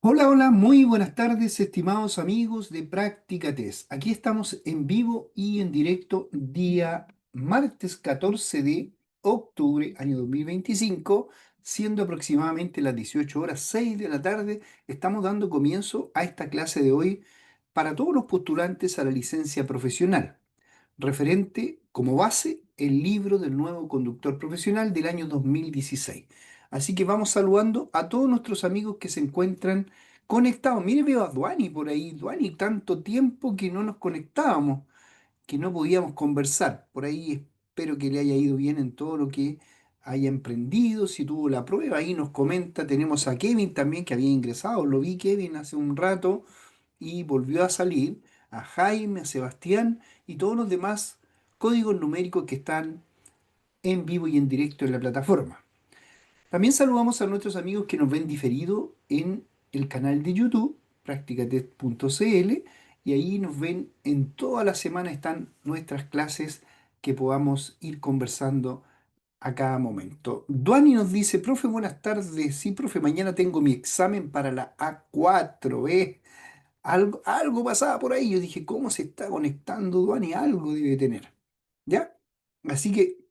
Hola, hola, muy buenas tardes, estimados amigos de Práctica Test. Aquí estamos en vivo y en directo día martes 14 de octubre, año 2025, siendo aproximadamente las 18 horas 6 de la tarde. Estamos dando comienzo a esta clase de hoy para todos los postulantes a la licencia profesional referente como base el libro del nuevo conductor profesional del año 2016. Así que vamos saludando a todos nuestros amigos que se encuentran conectados. Mire, veo a Duani por ahí. Duani, tanto tiempo que no nos conectábamos, que no podíamos conversar. Por ahí espero que le haya ido bien en todo lo que haya emprendido, si tuvo la prueba, ahí nos comenta. Tenemos a Kevin también que había ingresado, lo vi Kevin hace un rato y volvió a salir, a Jaime, a Sebastián y todos los demás códigos numéricos que están en vivo y en directo en la plataforma. También saludamos a nuestros amigos que nos ven diferido en el canal de YouTube, practicatest.cl, y ahí nos ven en toda la semana están nuestras clases que podamos ir conversando a cada momento. Duani nos dice, profe, buenas tardes. Sí, profe, mañana tengo mi examen para la A4, ¿eh? Algo pasaba por ahí. Yo dije, ¿cómo se está conectando Duani? Algo debe tener. ¿Ya? Así que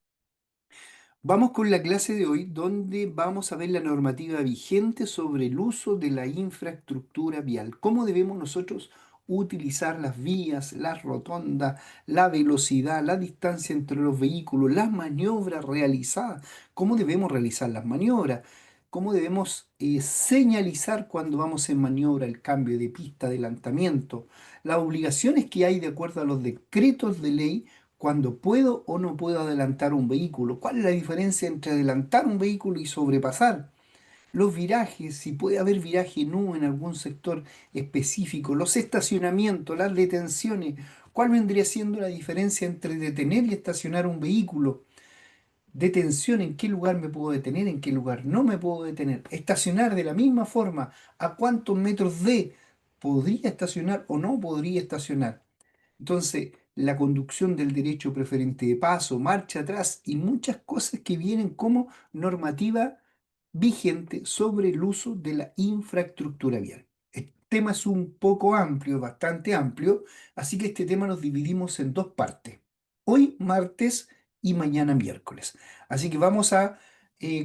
vamos con la clase de hoy, donde vamos a ver la normativa vigente sobre el uso de la infraestructura vial. ¿Cómo debemos nosotros utilizar las vías, las rotondas, la velocidad, la distancia entre los vehículos, las maniobras realizadas? ¿Cómo debemos realizar las maniobras? ¿Cómo debemos señalizar cuando vamos en maniobra el cambio de pista, adelantamiento? Las obligaciones que hay de acuerdo a los decretos de ley cuando puedo o no puedo adelantar un vehículo. ¿Cuál es la diferencia entre adelantar un vehículo y sobrepasar? Los virajes, si puede haber viraje en algún sector específico, los estacionamientos, las detenciones. ¿Cuál vendría siendo la diferencia entre detener y estacionar un vehículo? Detención, ¿en qué lugar me puedo detener? ¿En qué lugar no me puedo detener? Estacionar de la misma forma, ¿a cuántos metros de podría estacionar o no podría estacionar? Entonces, la conducción del derecho preferente de paso, marcha atrás y muchas cosas que vienen como normativa vigente sobre el uso de la infraestructura vial. El tema es un poco amplio, bastante amplio, así que este tema nos dividimos en dos partes. Hoy martes y mañana miércoles. Así que vamos a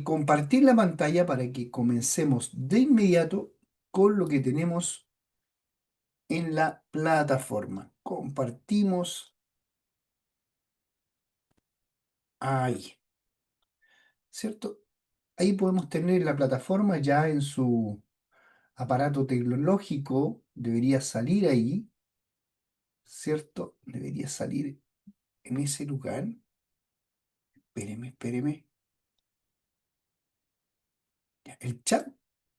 compartir la pantalla para que comencemos de inmediato con lo que tenemos en la plataforma. Compartimos ahí, ¿cierto? Ahí podemos tener la plataforma ya en su aparato tecnológico. Debería salir ahí, ¿cierto? Debería salir en ese lugar. Espéreme, espéreme. Ya, el chat.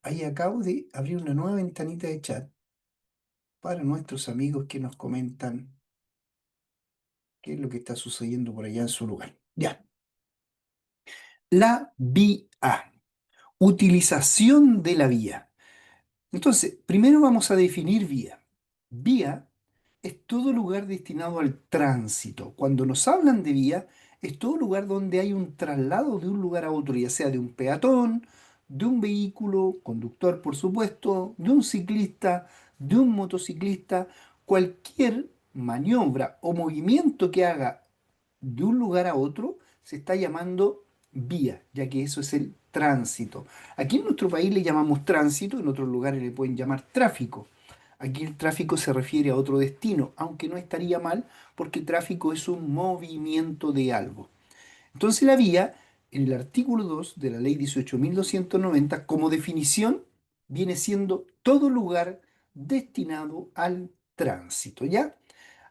Ahí acabo de abrir una nueva ventanita de chat para nuestros amigos que nos comentan qué es lo que está sucediendo por allá en su lugar. Ya. La vía. Utilización de la vía. Entonces, primero vamos a definir vía. Vía es todo lugar destinado al tránsito. Cuando nos hablan de vía, es todo lugar donde hay un traslado de un lugar a otro, ya sea de un peatón, de un vehículo, conductor por supuesto, de un ciclista, de un motociclista, cualquier maniobra o movimiento que haga de un lugar a otro se está llamando vía, ya que eso es el tránsito. Aquí en nuestro país le llamamos tránsito, en otros lugares le pueden llamar tráfico. Aquí el tráfico se refiere a otro destino, aunque no estaría mal porque tráfico es un movimiento de algo. Entonces la vía, en el artículo 2 de la ley 18.290, como definición, viene siendo todo lugar destinado al tránsito, ¿ya?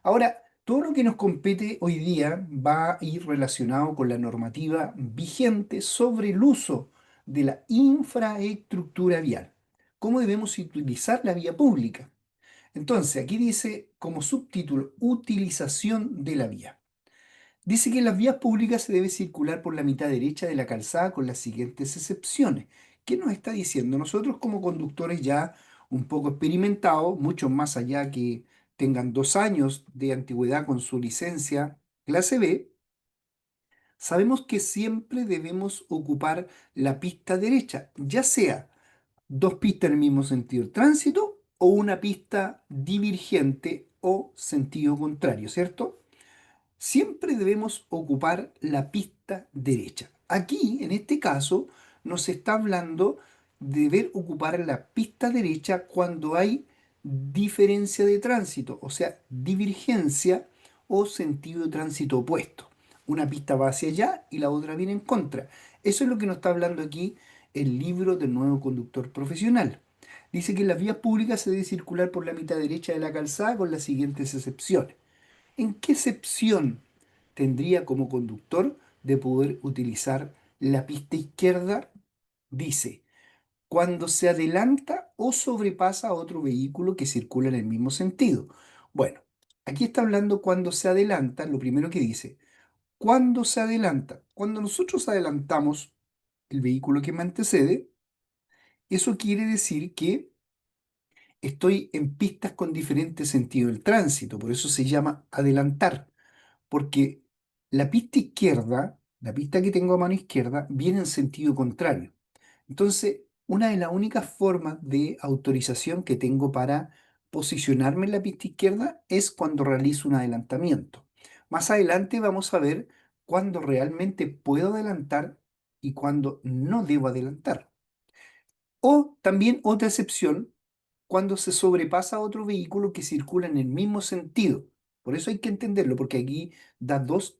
Ahora, todo lo que nos compete hoy día va a ir relacionado con la normativa vigente sobre el uso de la infraestructura vial. ¿Cómo debemos utilizar la vía pública? Entonces, aquí dice como subtítulo, utilización de la vía. Dice que en las vías públicas se debe circular por la mitad derecha de la calzada con las siguientes excepciones. ¿Qué nos está diciendo? Nosotros como conductores ya un poco experimentados, mucho más allá que tengan 2 años de antigüedad con su licencia clase B, sabemos que siempre debemos ocupar la pista derecha, ya sea dos pistas en el mismo sentido del tránsito o una pista divergente o sentido contrario, ¿cierto? Siempre debemos ocupar la pista derecha. Aquí, en este caso, nos está hablando de deber ocupar la pista derecha cuando hay diferencia de tránsito, o sea, divergencia o sentido de tránsito opuesto. Una pista va hacia allá y la otra viene en contra. Eso es lo que nos está hablando aquí el libro del nuevo conductor profesional. Dice que en las vías públicas se debe circular por la mitad derecha de la calzada con las siguientes excepciones. ¿En qué excepción tendría como conductor de poder utilizar la pista izquierda? Dice, cuando se adelanta o sobrepasa a otro vehículo que circula en el mismo sentido. Bueno, aquí está hablando cuando se adelanta, lo primero que dice, cuando se adelanta. Cuando nosotros adelantamos el vehículo que me antecede, eso quiere decir que estoy en pistas con diferente sentido del tránsito, por eso se llama adelantar. Porque la pista izquierda, la pista que tengo a mano izquierda, viene en sentido contrario. Entonces, una de las únicas formas de autorización que tengo para posicionarme en la pista izquierda es cuando realizo un adelantamiento. Más adelante vamos a ver cuándo realmente puedo adelantar y cuándo no debo adelantar. O también otra excepción, cuando se sobrepasa a otro vehículo que circula en el mismo sentido. Por eso hay que entenderlo, porque aquí da dos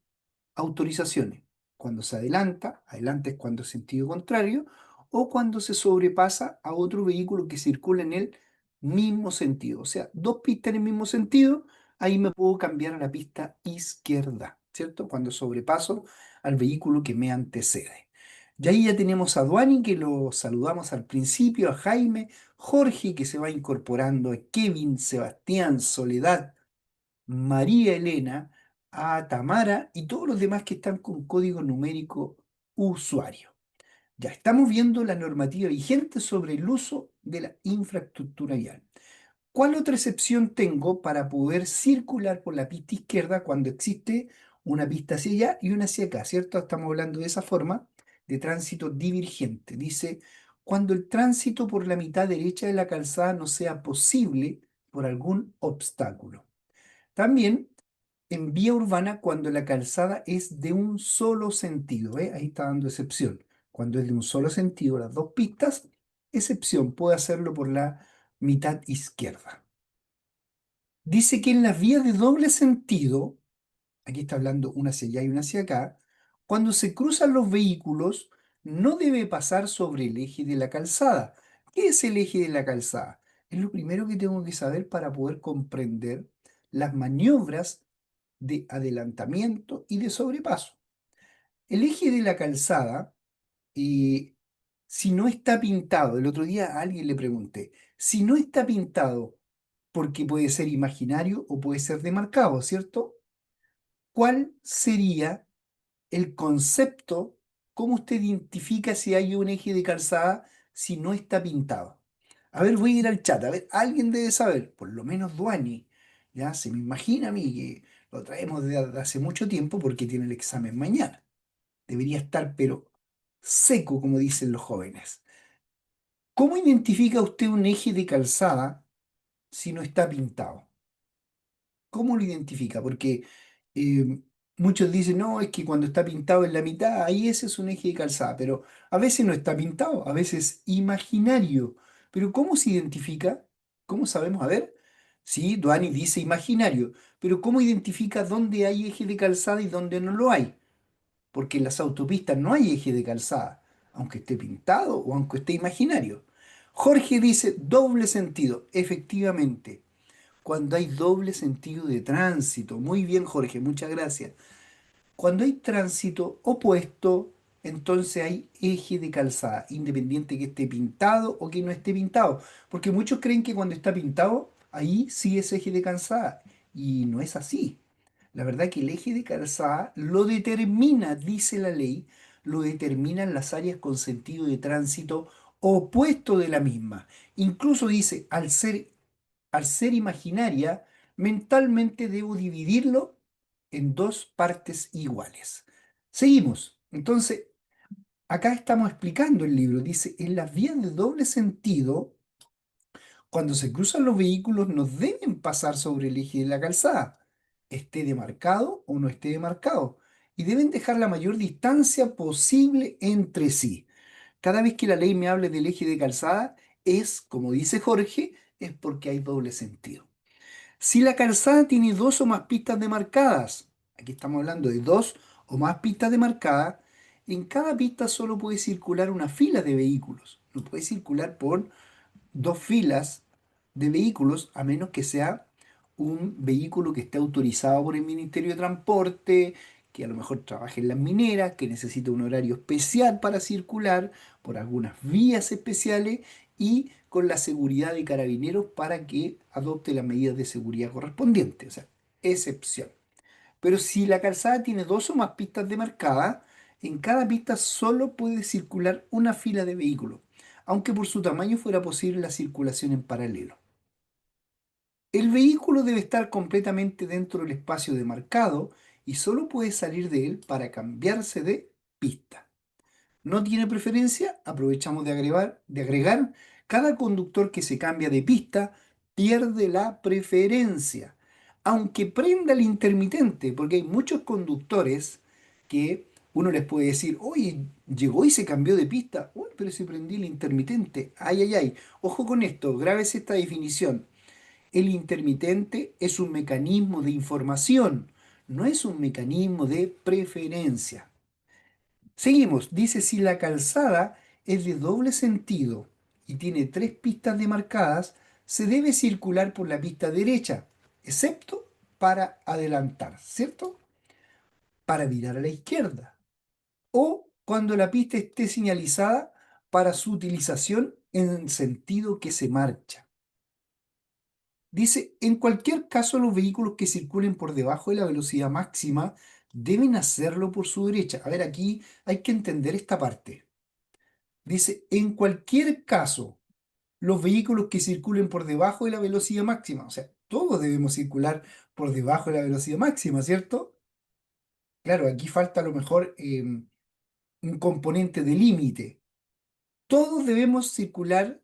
autorizaciones. Cuando se adelanta, adelanta es cuando es sentido contrario, o cuando se sobrepasa a otro vehículo que circula en el mismo sentido. O sea, dos pistas en el mismo sentido, ahí me puedo cambiar a la pista izquierda, ¿cierto? Cuando sobrepaso al vehículo que me antecede. Y ahí ya tenemos a Duani, que lo saludamos al principio, a Jaime, Jorge, que se va incorporando, a Kevin, Sebastián, Soledad, María Elena, a Tamara y todos los demás que están con código numérico usuario. Ya estamos viendo la normativa vigente sobre el uso de la infraestructura vial. ¿Cuál otra excepción tengo para poder circular por la pista izquierda cuando existe una pista hacia allá y una hacia acá, ¿cierto? Estamos hablando de esa forma de tránsito divergente. Dice, cuando el tránsito por la mitad derecha de la calzada no sea posible por algún obstáculo. También en vía urbana cuando la calzada es de un solo sentido, ¿eh? Ahí está dando excepción. Cuando es de un solo sentido, las dos pistas, excepción, puede hacerlo por la mitad izquierda. Dice que en las vías de doble sentido, aquí está hablando una hacia allá y una hacia acá, cuando se cruzan los vehículos, no debe pasar sobre el eje de la calzada. ¿Qué es el eje de la calzada? Es lo primero que tengo que saber para poder comprender las maniobras de adelantamiento y de sobrepaso. El eje de la calzada, eh, si no está pintado, el otro día a alguien le pregunté, si no está pintado, porque puede ser imaginario o puede ser demarcado, ¿cierto? ¿Cuál sería el concepto? ¿Cómo usted identifica si hay un eje de calzada si no está pintado? A ver, voy a ir al chat, a ver, alguien debe saber, por lo menos Duani, ya se me imagina a mí que lo traemos desde hace mucho tiempo porque tiene el examen mañana. Debería estar, pero seco, como dicen los jóvenes. ¿Cómo identifica usted un eje de calzada si no está pintado? ¿Cómo lo identifica? Porque muchos dicen, no, es que cuando está pintado en la mitad, ahí ese es un eje de calzada, pero a veces no está pintado, a veces es imaginario. Pero ¿cómo se identifica? ¿Cómo sabemos? A ver, sí, Duani dice imaginario, pero ¿cómo identifica dónde hay eje de calzada y dónde no lo hay? Porque en las autopistas no hay eje de calzada, aunque esté pintado o aunque esté imaginario. Jorge dice doble sentido, efectivamente cuando hay doble sentido de tránsito. Muy bien, Jorge, muchas gracias. Cuando hay tránsito opuesto, entonces hay eje de calzada, independiente que esté pintado o que no esté pintado. Porque muchos creen que cuando está pintado, ahí sí es eje de calzada. Y no es así. La verdad que el eje de calzada lo determina, dice la ley, lo determinan las áreas con sentido de tránsito opuesto de la misma. Incluso dice, al ser imaginaria, mentalmente debo dividirlo en dos partes iguales. Seguimos. Entonces, Acá estamos explicando el libro. Dice, en las vías de doble sentido, cuando se cruzan los vehículos, no deben pasar sobre el eje de la calzada, esté demarcado o no esté demarcado, y deben dejar la mayor distancia posible entre sí. Cada vez que la ley me hable del eje de calzada, es, como dice Jorge, es porque hay doble sentido. Si la calzada tiene dos o más pistas demarcadas, aquí estamos hablando de dos o más pistas demarcadas, en cada pista solo puede circular una fila de vehículos. No puede circular por dos filas de vehículos a menos que sea un vehículo que esté autorizado por el Ministerio de Transporte, que a lo mejor trabaje en las mineras, que necesita un horario especial para circular por algunas vías especiales y con la seguridad de carabineros para que adopte las medidas de seguridad correspondientes. O sea, excepción. Pero si la calzada tiene dos o más pistas demarcadas, en cada pista solo puede circular una fila de vehículos, aunque por su tamaño fuera posible la circulación en paralelo. El vehículo debe estar completamente dentro del espacio demarcado y solo puede salir de él para cambiarse de pista. ¿No tiene preferencia? Aprovechamos de agregar, cada conductor que se cambia de pista pierde la preferencia, aunque prenda el intermitente, porque hay muchos conductores que uno les puede decir, oye, llegó y se cambió de pista, uy, pero si prendí el intermitente, ay, ay, ay, ojo con esto, grábese esta definición. El intermitente es un mecanismo de información, no es un mecanismo de preferencia. Seguimos, dice si la calzada es de doble sentido y tiene tres pistas demarcadas, se debe circular por la pista derecha, excepto para adelantar, ¿cierto? Para virar a la izquierda o cuando la pista esté señalizada para su utilización en el sentido que se marcha. Dice, en cualquier caso los vehículos que circulen por debajo de la velocidad máxima deben hacerlo por su derecha. A ver, aquí hay que entender esta parte. Dice, en cualquier caso, los vehículos que circulen por debajo de la velocidad máxima, o sea, todos debemos circular por debajo de la velocidad máxima, ¿cierto? Claro, aquí falta a lo mejor un componente de límite. Todos debemos circular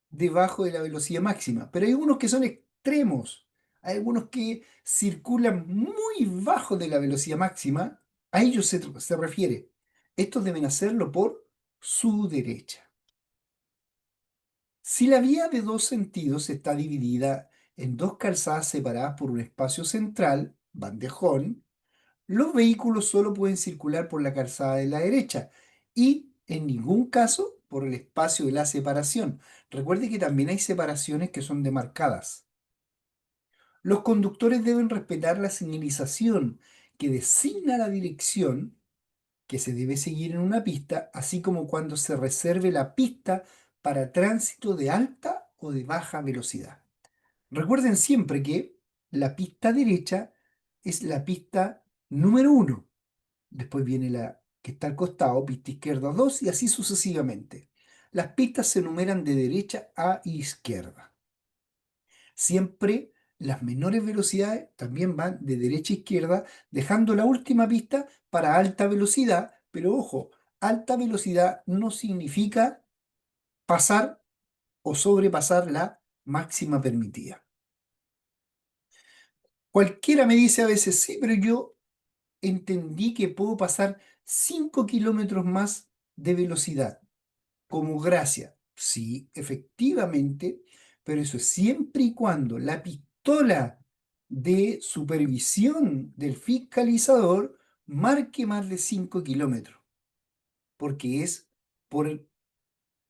debajo de la velocidad máxima, pero hay unos que son extremos. Hay algunos que circulan muy bajo de la velocidad máxima. A ellos se refiere. Estos deben hacerlo por su derecha. Si la vía de dos sentidos está dividida en dos calzadas separadas por un espacio central, bandejón, los vehículos solo pueden circular por la calzada de la derecha y en ningún caso por el espacio de la separación. Recuerde que también hay separaciones que son demarcadas. Los conductores deben respetar la señalización que designa la dirección que se debe seguir en una pista, así como cuando se reserve la pista para tránsito de alta o de baja velocidad. Recuerden siempre que la pista derecha es la pista número uno. Después viene la que está al costado, pista izquierda 2 y así sucesivamente. Las pistas se enumeran de derecha a izquierda. Siempre las menores velocidades también van de derecha a izquierda, dejando la última pista para alta velocidad, pero ojo, alta velocidad no significa pasar o sobrepasar la máxima permitida. Cualquiera me dice a veces, sí, pero yo entendí que puedo pasar 5 kilómetros más de velocidad como gracia. Sí, efectivamente, pero eso es siempre y cuando la pistola de supervisión del fiscalizador marque más de 5 kilómetros, porque es por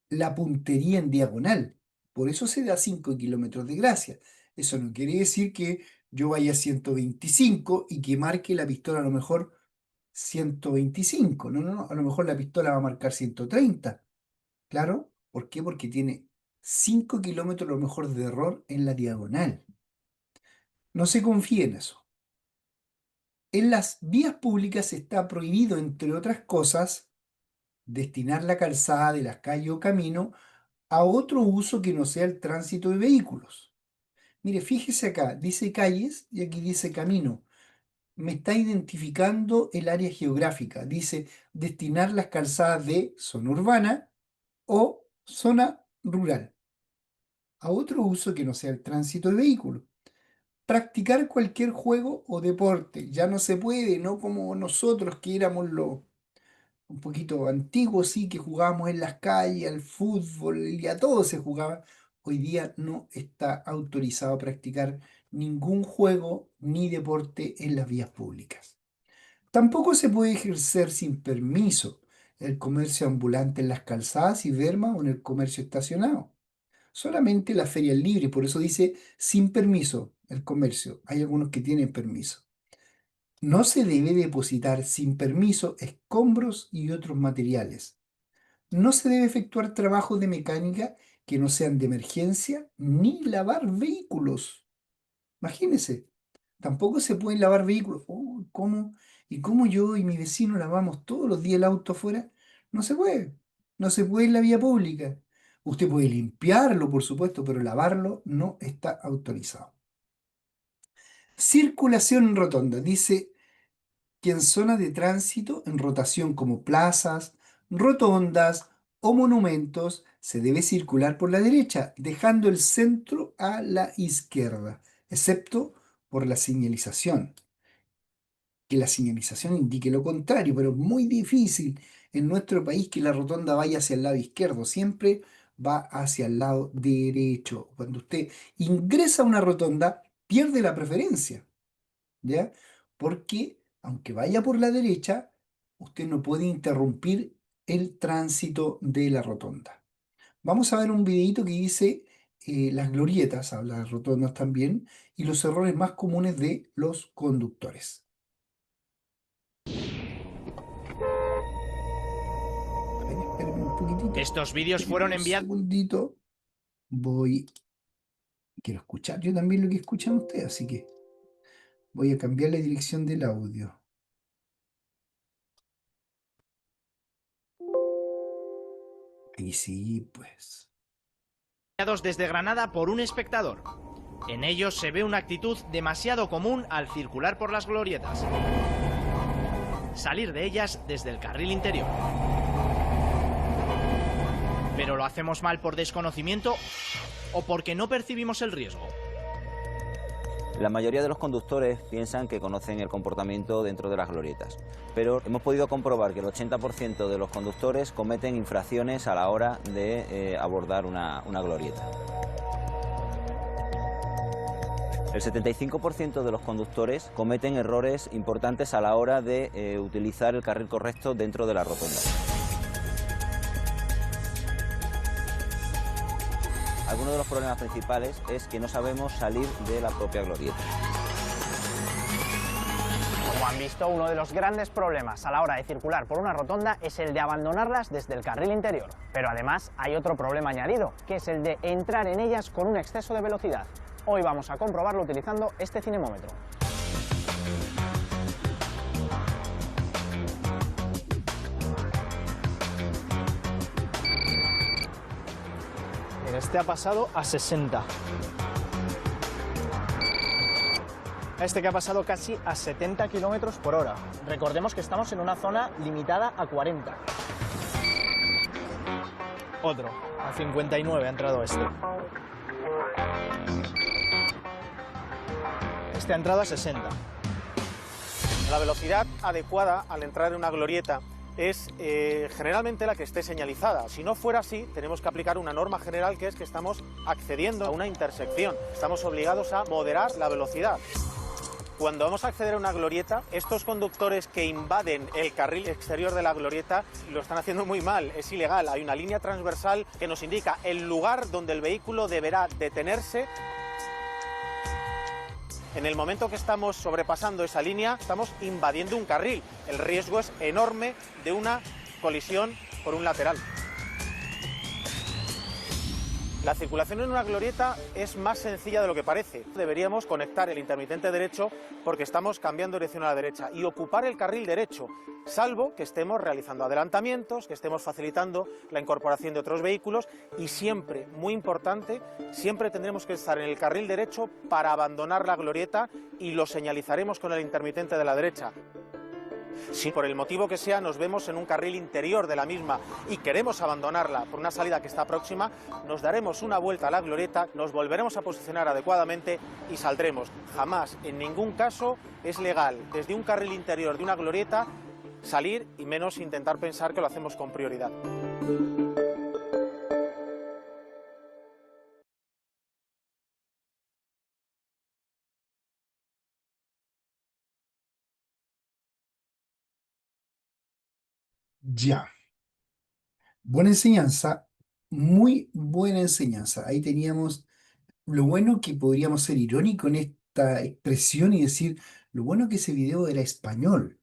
la puntería en diagonal. Por eso se da 5 kilómetros de gracia. Eso no quiere decir que yo vaya a 125 y que marque la pistola a lo mejor 125. No, no, no. A lo mejor la pistola va a marcar 130. Claro. ¿Por qué? Porque tiene 5 kilómetros a lo mejor de error en la diagonal. No se confíe en eso. En las vías públicas está prohibido, entre otras cosas, destinar la calzada de las calles o camino a otro uso que no sea el tránsito de vehículos. Mire, fíjese acá, dice calles y aquí dice camino. me está identificando el área geográfica. Dice destinar las calzadas de zona urbana o zona rural a otro uso que no sea el tránsito de vehículos. Practicar cualquier juego o deporte. Ya no se puede, no como nosotros que éramos los un poquito antiguos, sí, que jugábamos en las calles, al fútbol y a todo se jugaba. Hoy día no está autorizado a practicar ningún juego ni deporte en las vías públicas. Tampoco se puede ejercer sin permiso el comercio ambulante en las calzadas y vermas o en el comercio estacionado. Solamente la feria es libre, por eso dice sin permiso el comercio. Hay algunos que tienen permiso. No se debe depositar sin permiso escombros y otros materiales. No se debe efectuar trabajos de mecánica que no sean de emergencia ni lavar vehículos. Imagínense, tampoco se pueden lavar vehículos. Oh, ¿cómo? ¿Y cómo yo y mi vecino lavamos todos los días el auto afuera? No se puede. No se puede en la vía pública. Usted puede limpiarlo, por supuesto, pero lavarlo no está autorizado. Circulación en rotonda. Dice que en zonas de tránsito en rotación como plazas, rotondas o monumentos se debe circular por la derecha, dejando el centro a la izquierda, excepto por la señalización. Que la señalización indique lo contrario, pero es muy difícil en nuestro país que la rotonda vaya hacia el lado izquierdo, siempre va hacia el lado derecho. Cuando usted ingresa a una rotonda, pierde la preferencia. ¿Ya? Porque aunque vaya por la derecha, usted no puede interrumpir el tránsito de la rotonda. Vamos a ver un videito que dice las glorietas, habla de rotondas también, y los errores más comunes de los conductores. A ver, espérenme un poquitito. Estos vídeos fueron Un enviados. segundito. Quiero escuchar yo también lo que escuchan ustedes, así que voy a cambiar la dirección del audio. Y sí, pues. Desde Granada por un espectador. En ellos se ve una actitud demasiado común al circular por las glorietas. Salir de ellas desde el carril interior. ¿Pero lo hacemos mal por desconocimiento o porque no percibimos el riesgo? La mayoría de los conductores piensan que conocen el comportamiento dentro de las glorietas, pero hemos podido comprobar que el 80% de los conductores cometen infracciones a la hora de abordar una glorieta. El 75% de los conductores cometen errores importantes a la hora de utilizar el carril correcto dentro de la rotonda. Algunos de los problemas principales es que no sabemos salir de la propia glorieta. Como han visto, uno de los grandes problemas a la hora de circular por una rotonda es el de abandonarlas desde el carril interior. Pero además hay otro problema añadido, que es el de entrar en ellas con un exceso de velocidad. Hoy vamos a comprobarlo utilizando este cinemómetro. Este ha pasado a 60. Este que ha pasado casi a 70 km por hora. Recordemos que estamos en una zona limitada a 40. Otro, a 59 ha entrado este. Este ha entrado a 60. La velocidad adecuada al entrar en una glorieta es generalmente la que esté señalizada. Si no fuera así, tenemos que aplicar una norma general, que es que estamos accediendo a una intersección. Estamos obligados a moderar la velocidad. Cuando vamos a acceder a una glorieta, estos conductores que invaden el carril exterior de la glorieta lo están haciendo muy mal, es ilegal. Hay una línea transversal que nos indica el lugar donde el vehículo deberá detenerse. En el momento que estamos sobrepasando esa línea, estamos invadiendo un carril. El riesgo es enorme de una colisión por un lateral. La circulación en una glorieta es más sencilla de lo que parece. Deberíamos conectar el intermitente derecho porque estamos cambiando dirección a la derecha y ocupar el carril derecho, salvo que estemos realizando adelantamientos, que estemos facilitando la incorporación de otros vehículos y siempre, muy importante, siempre tendremos que estar en el carril derecho para abandonar la glorieta y lo señalizaremos con el intermitente de la derecha. Si por el motivo que sea nos vemos en un carril interior de la misma y queremos abandonarla por una salida que está próxima, nos daremos una vuelta a la glorieta, nos volveremos a posicionar adecuadamente y saldremos. Jamás, en ningún caso, es legal desde un carril interior de una glorieta salir y menos intentar pensar que lo hacemos con prioridad. Ya. Buena enseñanza, muy buena enseñanza. Ahí teníamos lo bueno que podríamos ser irónicos en esta expresión y decir, lo bueno que ese video era español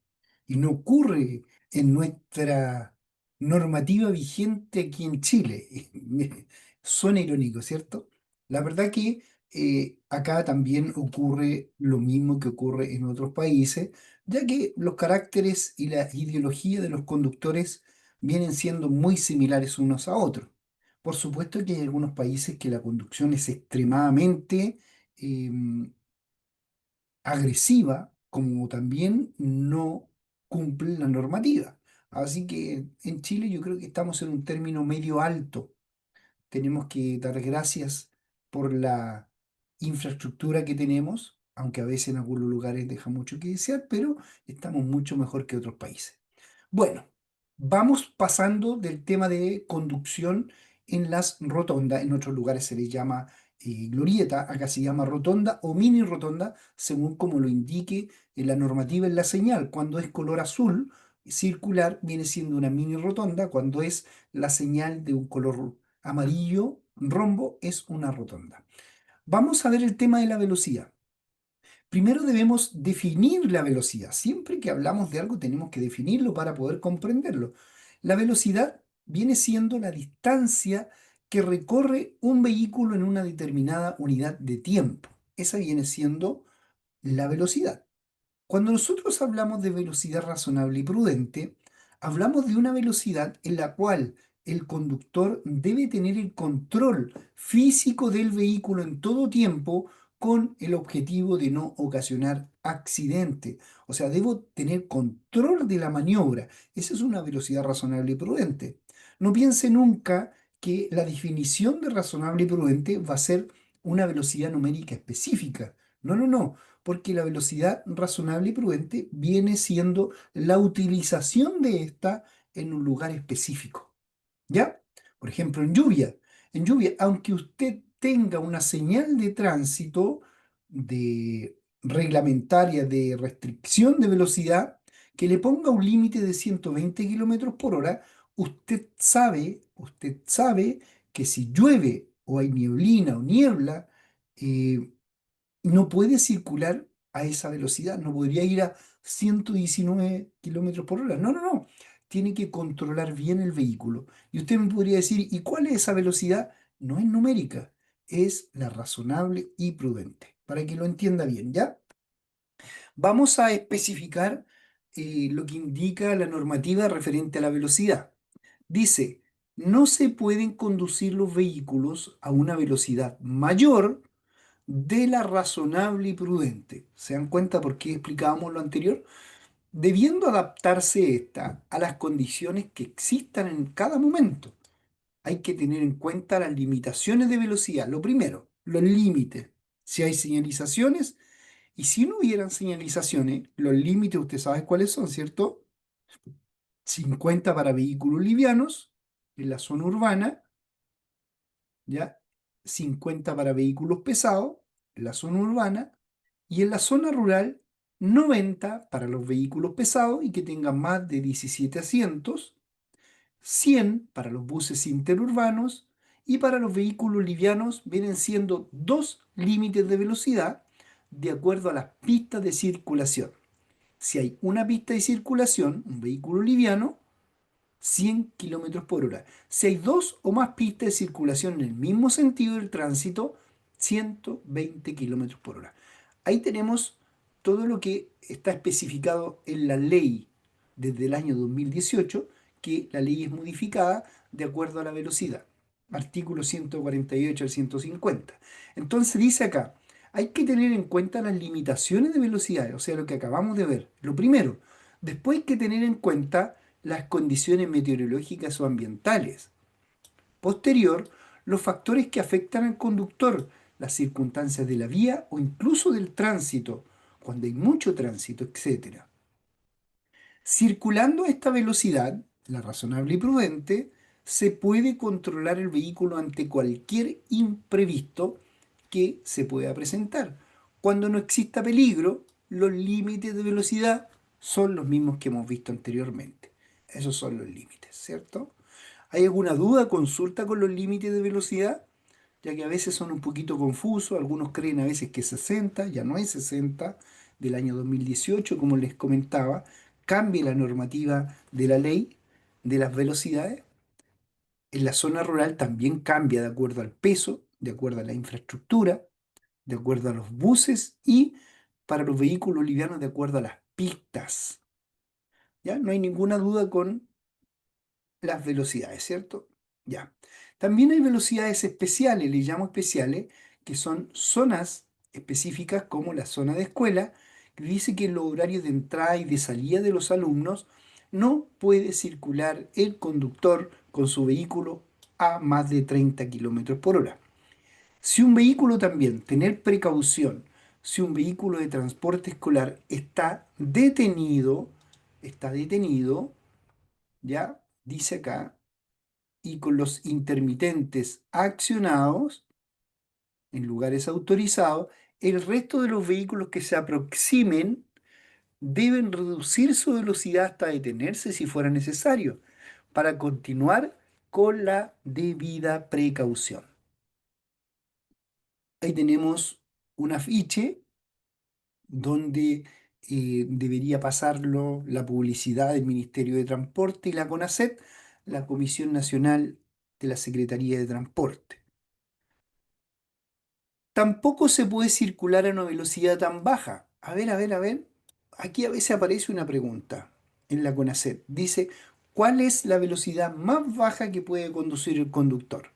y no ocurre en nuestra normativa vigente aquí en Chile. Suena irónico, ¿cierto? La verdad que acá también ocurre lo mismo que ocurre en otros países, ya que los caracteres y la ideología de los conductores vienen siendo muy similares unos a otros. Por supuesto que hay algunos países que la conducción es extremadamente em, agresiva, como también no cumplen la normativa. Así que en Chile yo creo que estamos en un término medio alto. Tenemos que dar gracias por la infraestructura que tenemos, aunque a veces en algunos lugares deja mucho que desear, pero estamos mucho mejor que otros países. Bueno, vamos pasando del tema de conducción en las rotondas. En otros lugares se les llama glorieta, acá se llama rotonda o mini rotonda, según como lo indique la normativa en la señal. Cuando es color azul circular, viene siendo una mini rotonda. Cuando es la señal de un color amarillo rombo, es una rotonda. Vamos a ver el tema de la velocidad. Primero debemos definir la velocidad. Siempre que hablamos de algo tenemos que definirlo para poder comprenderlo. La velocidad viene siendo la distancia que recorre un vehículo en una determinada unidad de tiempo. Esa viene siendo la velocidad. Cuando nosotros hablamos de velocidad razonable y prudente, hablamos de una velocidad en la cual el conductor debe tener el control físico del vehículo en todo tiempo con el objetivo de no ocasionar accidente. O sea, debo tener control de la maniobra. Esa es una velocidad razonable y prudente. No piense nunca que la definición de razonable y prudente va a ser una velocidad numérica específica. No, no, no, porque la velocidad razonable y prudente viene siendo la utilización de esta en un lugar específico. ¿Ya? Por ejemplo, en lluvia, aunque usted tenga una señal de tránsito de reglamentaria de restricción de velocidad que le ponga un límite de 120 kilómetros por hora, usted sabe que si llueve o hay nieblina o niebla, eh, no puede circular a esa velocidad, no podría ir a 119 kilómetros por hora. No, no, no. Tiene que controlar bien el vehículo. Y usted me podría decir, ¿y cuál es esa velocidad? No es numérica, es la razonable y prudente, para que lo entienda bien, ¿ya? Vamos a especificar lo que indica la normativa referente a la velocidad. Dice, no se pueden conducir los vehículos a una velocidad mayor de la razonable y prudente. ¿Se dan cuenta por qué explicábamos lo anterior? Debiendo adaptarse esta a las condiciones que existan en cada momento. Hay que tener en cuenta las limitaciones de velocidad. Lo primero, los límites. Si hay señalizaciones y si no hubieran señalizaciones, los límites usted sabe cuáles son, ¿cierto? 50 para vehículos livianos en la zona urbana, ¿ya? 50 para vehículos pesados en la zona urbana y en la zona rural 90 para los vehículos pesados y que tengan más de 17 asientos, 100 para los buses interurbanos y para los vehículos livianos vienen siendo dos límites de velocidad de acuerdo a las pistas de circulación. Si hay una pista de circulación, un vehículo liviano, 100 kilómetros por hora. Si hay dos o más pistas de circulación en el mismo sentido del tránsito, 120 kilómetros por hora. Ahí tenemos todo lo que está especificado en la ley desde el año 2018, que la ley es modificada de acuerdo a la velocidad. Artículo 148 al 150. Entonces dice acá, hay que tener en cuenta las limitaciones de velocidad, o sea, lo que acabamos de ver. Lo primero, después hay que tener en cuenta las condiciones meteorológicas o ambientales. Posterior, los factores que afectan al conductor, las circunstancias de la vía o incluso del tránsito, cuando hay mucho tránsito, etcétera. Circulando a esta velocidad, la razonable y prudente, se puede controlar el vehículo ante cualquier imprevisto que se pueda presentar. Cuando no exista peligro, los límites de velocidad son los mismos que hemos visto anteriormente. Esos son los límites, ¿cierto? ¿Hay alguna duda? Consulta con los límites de velocidad, ya que a veces son un poquito confusos. Algunos creen a veces que es 60, ya no es 60, del año 2018, como les comentaba. Cambia la normativa de la ley de las velocidades. En la zona rural también cambia de acuerdo al peso, de acuerdo a la infraestructura, de acuerdo a los buses y para los vehículos livianos de acuerdo a las pistas. ¿Ya? No hay ninguna duda con las velocidades, ¿cierto? Ya. También hay velocidades especiales, le llamo especiales, que son zonas específicas como la zona de escuela, que dice que en los horarios de entrada y de salida de los alumnos no puede circular el conductor con su vehículo a más de 30 kilómetros por hora. Si un vehículo también, tener precaución, si un vehículo de transporte escolar está detenido, ya dice acá, y con los intermitentes accionados en lugares autorizados, el resto de los vehículos que se aproximen deben reducir su velocidad hasta detenerse si fuera necesario, para continuar con la debida precaución. Ahí tenemos un afiche donde debería pasarlo la publicidad del Ministerio de Transporte y la CONACET, la Comisión Nacional de la Secretaría de Transporte. Tampoco se puede circular a una velocidad tan baja. A ver, a ver, a ver. Aquí a veces aparece una pregunta en la CONACET. Dice, ¿cuál es la velocidad más baja que puede conducir el conductor?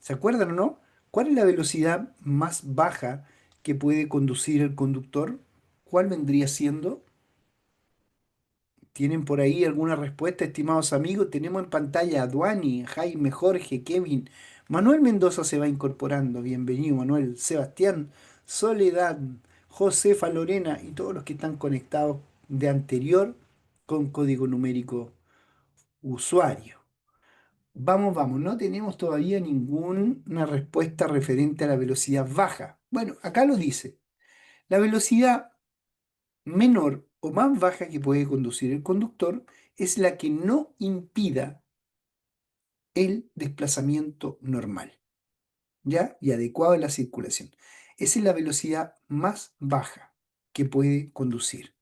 ¿Se acuerdan o no? ¿Cuál es la velocidad más baja que puede conducir el conductor? ¿Cuál vendría siendo? ¿Tienen por ahí alguna respuesta, estimados amigos? Tenemos en pantalla a Duani, Jaime, Jorge, Kevin. Manuel Mendoza se va incorporando. Bienvenido, Manuel. Sebastián, Soledad, Josefa, Lorena y todos los que están conectados de anterior con código numérico usuario. Vamos, vamos. No tenemos todavía ninguna respuesta referente a la velocidad baja. Bueno, acá lo dice. La velocidad menor o más baja que puede conducir el conductor es la que no impida el desplazamiento normal, ¿ya? Y adecuado a la circulación. Esa es la velocidad más baja que puede conducir.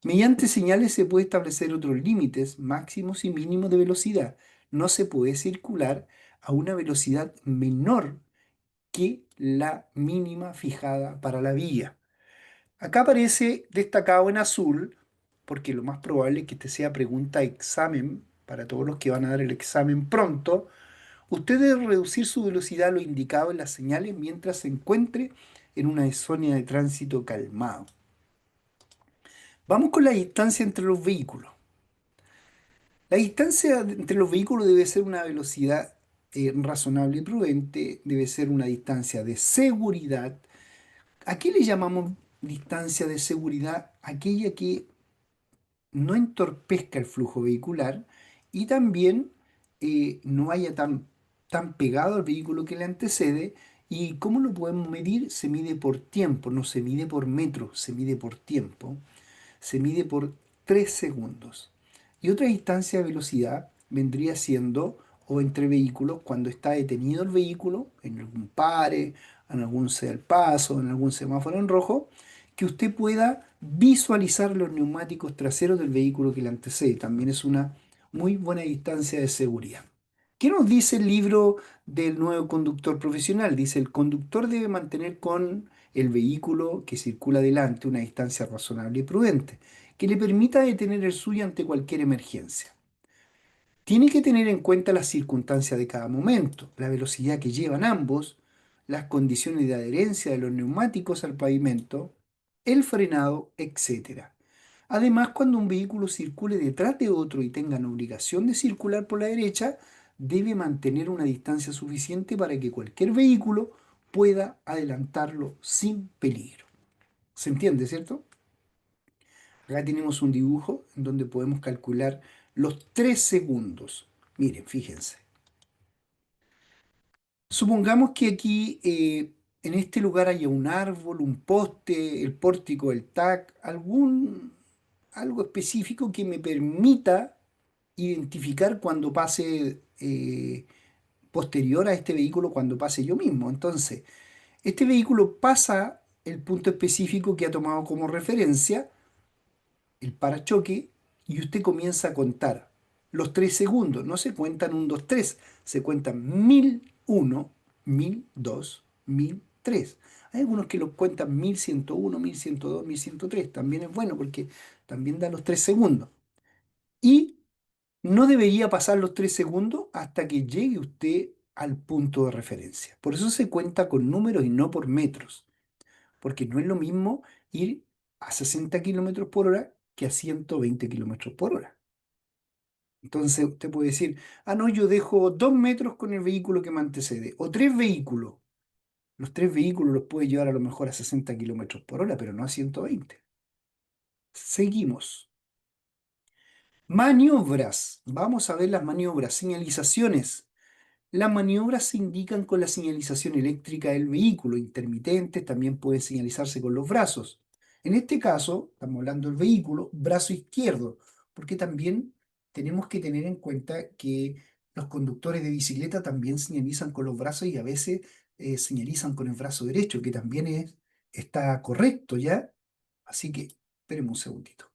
Mediante señales se puede establecer otros límites máximos y mínimos de velocidad. No se puede circular a una velocidad menor que la mínima fijada para la vía. Acá aparece destacado en azul, porque lo más probable es que este sea pregunta de examen para todos los que van a dar el examen pronto. Usted debe reducir su velocidad a lo indicado en las señales mientras se encuentre en una zona de tránsito calmado. Vamos con la distancia entre los vehículos. La distancia entre los vehículos debe ser una velocidad razonable y prudente, debe ser una distancia de seguridad. ¿A qué le llamamos distancia de seguridad? Aquella que no entorpezca el flujo vehicular y también no haya tan pegado al vehículo que le antecede. ¿Y cómo lo podemos medir? Se mide por tiempo, no se mide por metro, se mide por tiempo. Se mide por 3 segundos. Y otra distancia de velocidad vendría siendo, o entre vehículos, cuando está detenido el vehículo, en algún pare, en algún paso, en algún semáforo en rojo, que usted pueda visualizar los neumáticos traseros del vehículo que le antecede. También es una muy buena distancia de seguridad. ¿Qué nos dice el libro del nuevo conductor profesional? Dice, el conductor debe mantener con el vehículo que circula delante una distancia razonable y prudente, que le permita detener el suyo ante cualquier emergencia. Tiene que tener en cuenta las circunstancias de cada momento, la velocidad que llevan ambos, las condiciones de adherencia de los neumáticos al pavimento, el frenado, etcétera. Además, cuando un vehículo circule detrás de otro y tengan obligación de circular por la derecha, debe mantener una distancia suficiente para que cualquier vehículo pueda adelantarlo sin peligro. ¿Se entiende, cierto? Acá tenemos un dibujo en donde podemos calcular los 3 segundos. Miren, fíjense. Supongamos que aquí, en este lugar, haya un árbol, un poste, el pórtico, el TAC, algo específico que me permita identificar cuando pase, posterior a este vehículo, cuando pase yo mismo. Entonces, este vehículo pasa el punto específico que ha tomado como referencia, el parachoque, y usted comienza a contar los 3 segundos. No se cuentan 1, 2, 3, se cuentan 1001, 1002, 1003. Hay algunos que los cuentan 1101, 1102, 1103. También es bueno porque también da los 3 segundos. Y no debería pasar los 3 segundos hasta que llegue usted al punto de referencia. Por eso se cuenta con números y no por metros, porque no es lo mismo ir a 60 kilómetros por hora que a 120 kilómetros por hora. Entonces usted puede decir, ah, no, yo dejo 2 metros con el vehículo que me antecede, o 3 vehículos. Los 3 vehículos los puede llevar a lo mejor a 60 kilómetros por hora, pero no a 120. Seguimos. Maniobras. Vamos a ver las maniobras. Señalizaciones. Las maniobras se indican con la señalización eléctrica del vehículo. Intermitentes también pueden señalizarse con los brazos. En este caso, estamos hablando del vehículo, brazo izquierdo, porque también tenemos que tener en cuenta que los conductores de bicicleta también señalizan con los brazos y a veces señalizan con el brazo derecho, que también está correcto, ¿ya? Así que esperemos un segundito.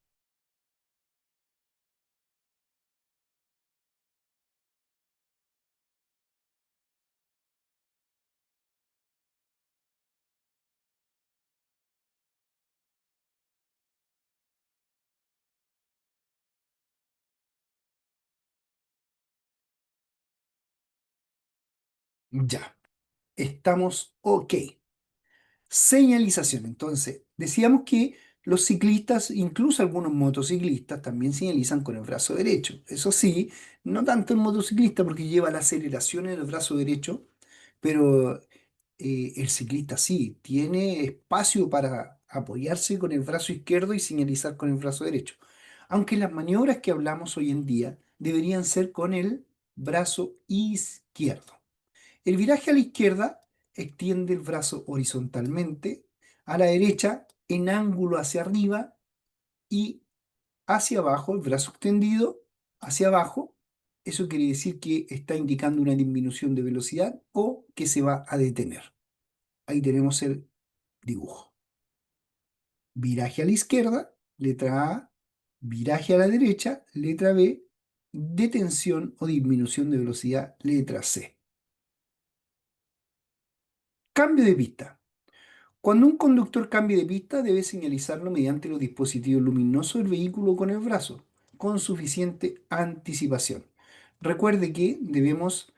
Ya, estamos ok. Señalización. Entonces, decíamos que los ciclistas, incluso algunos motociclistas, también señalizan con el brazo derecho. Eso sí, no tanto el motociclista porque lleva la aceleración en el brazo derecho, pero el ciclista sí, tiene espacio para apoyarse con el brazo izquierdo y señalizar con el brazo derecho. Aunque las maniobras que hablamos hoy en día deberían ser con el brazo izquierdo. El viraje a la izquierda extiende el brazo horizontalmente, a la derecha en ángulo hacia arriba y hacia abajo, el brazo extendido hacia abajo. Eso quiere decir que está indicando una disminución de velocidad o que se va a detener. Ahí tenemos el dibujo. Viraje a la izquierda, letra A. Viraje a la derecha, letra B. Detención o disminución de velocidad, letra C. Cambio de pista. Cuando un conductor cambie de pista, debe señalizarlo mediante los dispositivos luminosos del vehículo con el brazo, con suficiente anticipación. Recuerde que debemos,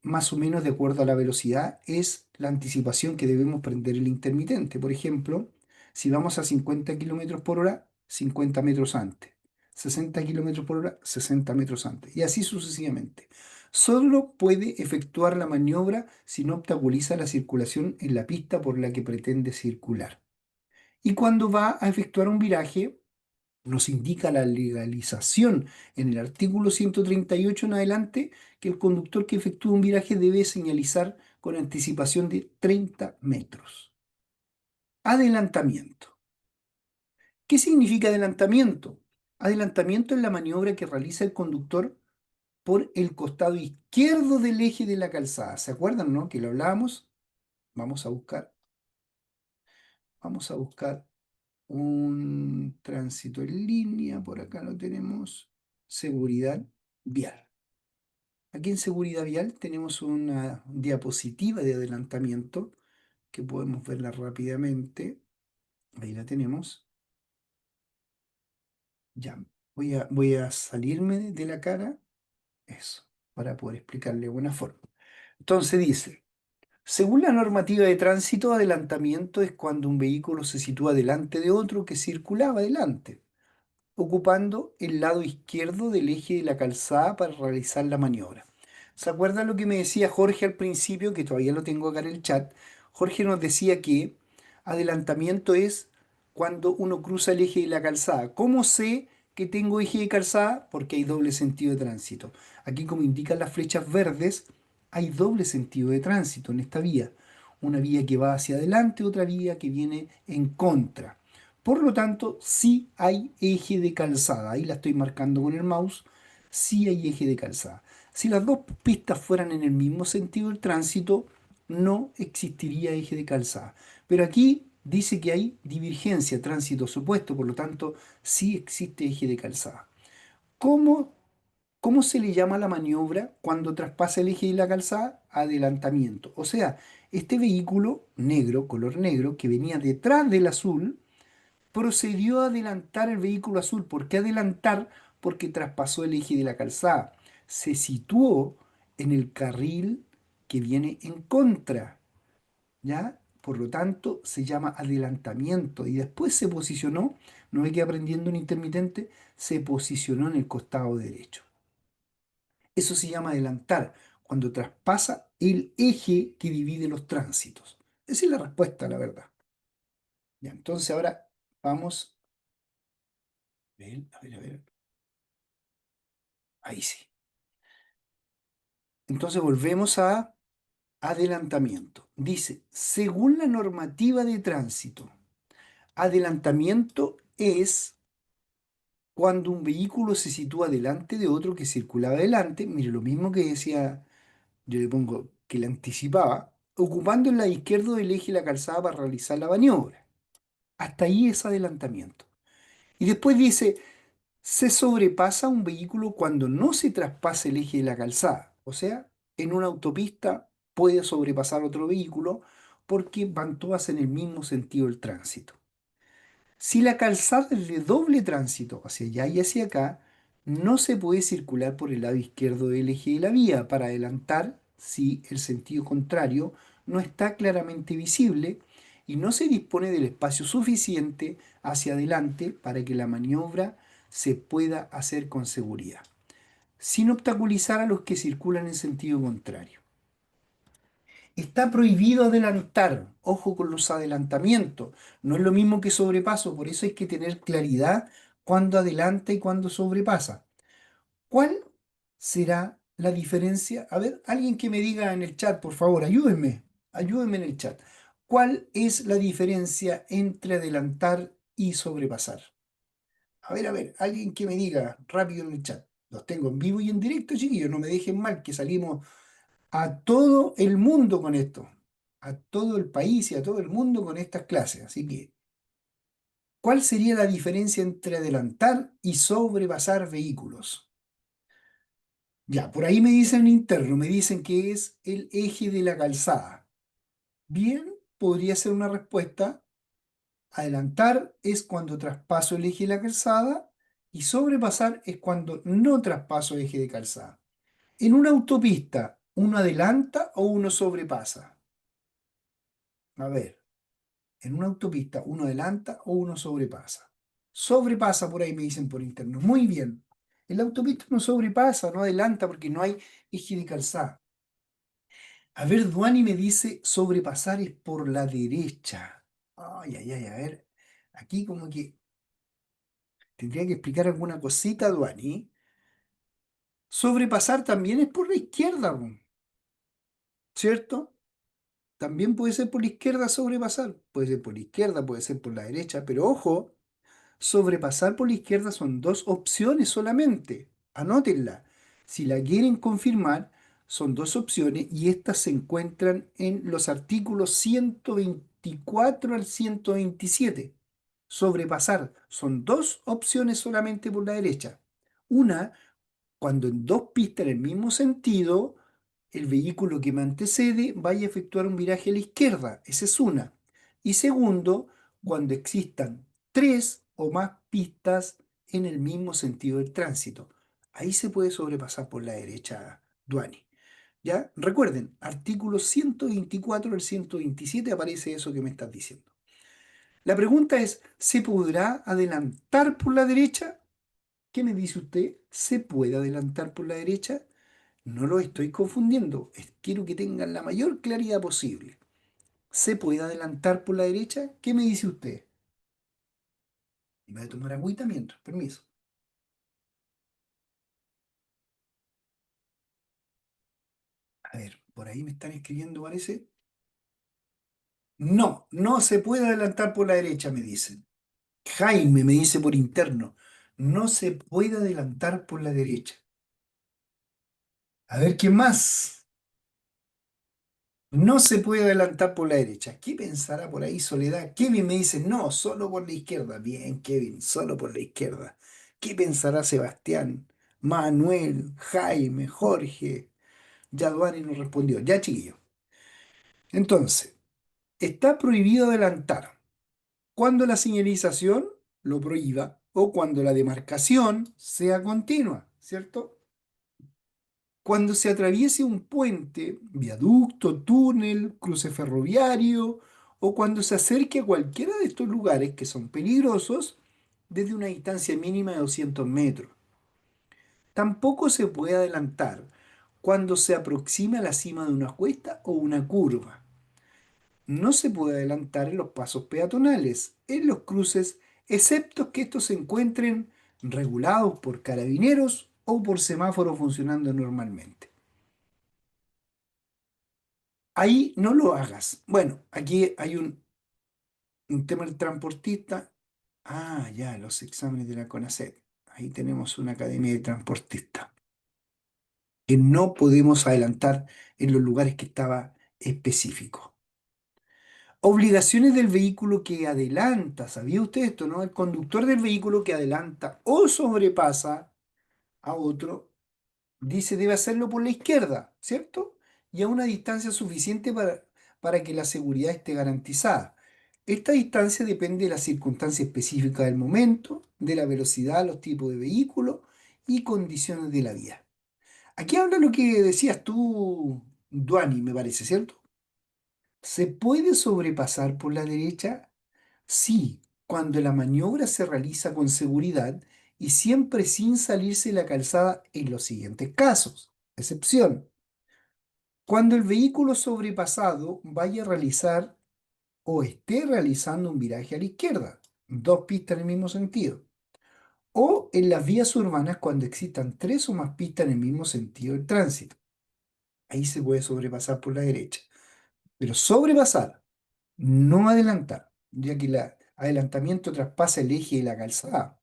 más o menos de acuerdo a la velocidad, es la anticipación que debemos prender el intermitente. Por ejemplo, si vamos a 50 kilómetros por hora, 50 metros antes. 60 kilómetros por hora, 60 metros antes. Y así sucesivamente. Solo puede efectuar la maniobra si no obstaculiza la circulación en la pista por la que pretende circular. Y cuando va a efectuar un viraje, nos indica la legalización en el artículo 138 en adelante que el conductor que efectúa un viraje debe señalizar con anticipación de 30 metros. Adelantamiento. ¿Qué significa adelantamiento? Adelantamiento es la maniobra que realiza el conductor por el costado izquierdo del eje de la calzada. ¿Se acuerdan, no? Que lo hablábamos. Vamos a buscar. Vamos a buscar un tránsito en línea. Por acá lo tenemos. seguridad vial. Aquí en seguridad vial tenemos una diapositiva de adelantamiento que podemos verla rápidamente. Ahí la tenemos. Ya, voy a salirme de la cara, eso, para poder explicarle de buena forma. Entonces dice, según la normativa de tránsito, adelantamiento es cuando un vehículo se sitúa delante de otro que circulaba delante, ocupando el lado izquierdo del eje de la calzada para realizar la maniobra. ¿Se acuerdan lo que me decía Jorge al principio, que todavía lo tengo acá en el chat? Jorge nos decía que adelantamiento es cuando uno cruza el eje de la calzada. ¿Cómo sé que tengo eje de calzada? Porque hay doble sentido de tránsito. Aquí, como indican las flechas verdes, hay doble sentido de tránsito en esta vía. Una vía que va hacia adelante, otra vía que viene en contra. Por lo tanto, sí hay eje de calzada. Ahí la estoy marcando con el mouse. Sí hay eje de calzada. Si las dos pistas fueran en el mismo sentido del tránsito, no existiría eje de calzada. Pero aquí dice que hay divergencia, tránsito opuesto, por lo tanto, sí existe eje de calzada. ¿Cómo, cómo se le llama a la maniobra cuando traspasa el eje de la calzada? Adelantamiento. O sea, este vehículo negro, color negro, que venía detrás del azul, procedió a adelantar el vehículo azul. ¿Por qué adelantar? Porque traspasó el eje de la calzada. Se situó en el carril que viene en contra, ¿ya? Por lo tanto, se llama adelantamiento. Y después se posicionó, no ve que aprendiendo un intermitente, se posicionó en el costado derecho. Eso se llama adelantar, cuando traspasa el eje que divide los tránsitos. Esa es la respuesta, la verdad. Ya, entonces ahora vamos. A ver, a ver. Ahí sí. Entonces volvemos a adelantamiento. Dice, según la normativa de tránsito, adelantamiento es cuando un vehículo se sitúa delante de otro que circulaba adelante. Mire, lo mismo que decía, yo le pongo que le anticipaba, ocupando el lado izquierdo del eje de la calzada para realizar la maniobra. Hasta ahí es adelantamiento. Y después dice, se sobrepasa un vehículo cuando no se traspasa el eje de la calzada. O sea, en una autopista puede sobrepasar otro vehículo porque van todas en el mismo sentido del tránsito. Si la calzada es de doble tránsito, hacia allá y hacia acá, no se puede circular por el lado izquierdo del eje de la vía para adelantar si el sentido contrario no está claramente visible y no se dispone del espacio suficiente hacia adelante para que la maniobra se pueda hacer con seguridad, sin obstaculizar a los que circulan en sentido contrario. Está prohibido adelantar. Ojo con los adelantamientos. No es lo mismo que sobrepaso, por eso hay que tener claridad cuando adelanta y cuando sobrepasa. ¿Cuál será la diferencia? A ver, alguien que me diga en el chat, por favor, ayúdenme. Ayúdenme en el chat. ¿Cuál es la diferencia entre adelantar y sobrepasar? A ver, alguien que me diga rápido en el chat. Los tengo en vivo y en directo, chiquillos. No me dejen mal, que salimos a todo el mundo con esto, a todo el país y a todo el mundo con estas clases. Así que, ¿cuál sería la diferencia entre adelantar y sobrepasar vehículos? Ya, por ahí me dicen interno, me dicen que es el eje de la calzada. Bien, podría ser una respuesta. Adelantar es cuando traspaso el eje de la calzada y sobrepasar es cuando no traspaso el eje de calzada. En una autopista, ¿uno adelanta o uno sobrepasa? A ver. En una autopista, ¿uno adelanta o uno sobrepasa? Sobrepasa por ahí, me dicen por interno. Muy bien. En la autopista no sobrepasa, no adelanta porque no hay eje de calzada. A ver, Duani me dice sobrepasar es por la derecha. Ay, ay, ay, a ver. Aquí como que tendría que explicar alguna cosita, Duani. Sobrepasar también es por la izquierda, ¿cierto? También puede ser por la izquierda sobrepasar. Puede ser por la izquierda, puede ser por la derecha, pero ojo. Sobrepasar por la izquierda son dos opciones solamente. Anótenla. Si la quieren confirmar, son dos opciones y estas se encuentran en los artículos 124 al 127. Sobrepasar son dos opciones solamente por la derecha. Una, cuando en dos pistas en el mismo sentido, el vehículo que me antecede vaya a efectuar un viraje a la izquierda. Esa es una. Y segundo, cuando existan tres o más pistas en el mismo sentido del tránsito. Ahí se puede sobrepasar por la derecha, Duani. ¿Ya? Recuerden, artículo 124 del 127 aparece eso que me estás diciendo. La pregunta es, ¿se podrá adelantar por la derecha? ¿Qué me dice usted? ¿Se puede adelantar por la derecha? No lo estoy confundiendo. Quiero que tengan la mayor claridad posible. ¿Se puede adelantar por la derecha? ¿Qué me dice usted? Y me voy a tomar agüita mientras, permiso. A ver, por ahí me están escribiendo, parece. No, no se puede adelantar por la derecha, me dicen. Jaime me dice por interno, no se puede adelantar por la derecha. A ver, ¿qué más? No se puede adelantar por la derecha. ¿Qué pensará por ahí Soledad? Kevin me dice, no, solo por la izquierda. Bien, Kevin, solo por la izquierda. ¿Qué pensará Sebastián? Manuel, Jaime, Jorge. Ya Duani nos respondió. Ya, chiquillo. Entonces, está prohibido adelantar cuando la señalización lo prohíba o cuando la demarcación sea continua, ¿cierto? Cuando se atraviese un puente, viaducto, túnel, cruce ferroviario o cuando se acerque a cualquiera de estos lugares que son peligrosos desde una distancia mínima de 200 metros. Tampoco se puede adelantar cuando se aproxima a la cima de una cuesta o una curva. No se puede adelantar en los pasos peatonales, en los cruces, excepto que estos se encuentren regulados por carabineros o por semáforos funcionando normalmente. Ahí no lo hagas. Bueno, aquí hay un tema del transportista. Ah, ya, los exámenes de la CONACET. Ahí tenemos una academia de transportistas que no podemos adelantar en los lugares que estaba específico. Obligaciones del vehículo que adelanta. ¿Sabía usted esto, no? El conductor del vehículo que adelanta o sobrepasa a otro dice debe hacerlo por la izquierda, ¿cierto? Y a una distancia suficiente para que la seguridad esté garantizada. Esta distancia depende de la circunstancia específica del momento, de la velocidad, los tipos de vehículo y condiciones de la vía. Aquí habla lo que decías tú, Duani, me parece, ¿cierto? ¿Se puede sobrepasar por la derecha? Sí, cuando la maniobra se realiza con seguridad y siempre sin salirse de la calzada en los siguientes casos. Excepción. Cuando el vehículo sobrepasado vaya a realizar o esté realizando un viraje a la izquierda, dos pistas en el mismo sentido. O en las vías urbanas cuando existan tres o más pistas en el mismo sentido del tránsito. Ahí se puede sobrepasar por la derecha. Pero sobrepasar, no adelantar, ya que el adelantamiento traspasa el eje de la calzada.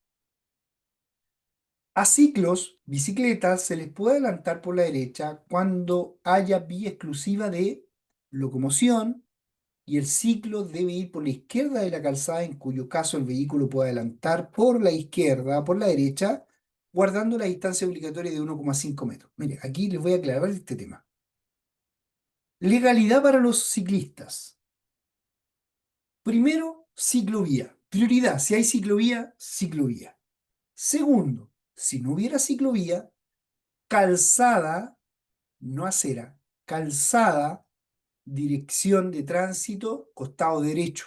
A ciclos, bicicletas, se les puede adelantar por la derecha cuando haya vía exclusiva de locomoción y el ciclo debe ir por la izquierda de la calzada, en cuyo caso el vehículo puede adelantar por la izquierda, por la derecha, guardando la distancia obligatoria de 1,5 metros. Mire, aquí les voy a aclarar este tema. Legalidad para los ciclistas. Primero, ciclovía. Prioridad, si hay ciclovía, ciclovía. Segundo, si no hubiera ciclovía, calzada, no acera, calzada, dirección de tránsito, costado derecho.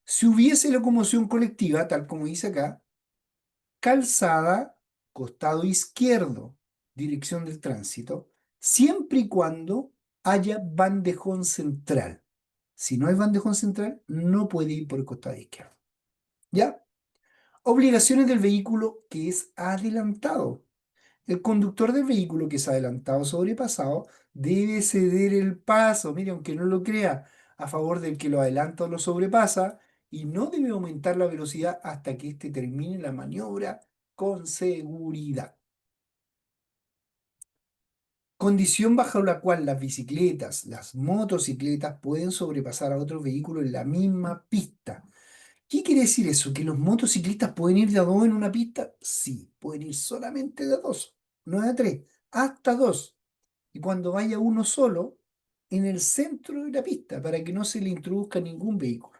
Si hubiese locomoción colectiva, tal como dice acá, calzada, costado izquierdo, dirección del tránsito, siempre y cuando haya bandejón central. Si no hay bandejón central, no puede ir por el costado izquierdo. ¿Ya? Obligaciones del vehículo que es adelantado. El conductor del vehículo que es adelantado o sobrepasado debe ceder el paso, mire, aunque no lo crea, a favor del que lo adelanta o lo sobrepasa y no debe aumentar la velocidad hasta que éste termine la maniobra con seguridad. Condición bajo la cual las bicicletas, las motocicletas pueden sobrepasar a otros vehículos en la misma pista. ¿Qué quiere decir eso? ¿Que los motociclistas pueden ir de a dos en una pista? Sí, pueden ir solamente de a dos, no de a tres, hasta dos. Y cuando vaya uno solo, en el centro de la pista, para que no se le introduzca ningún vehículo.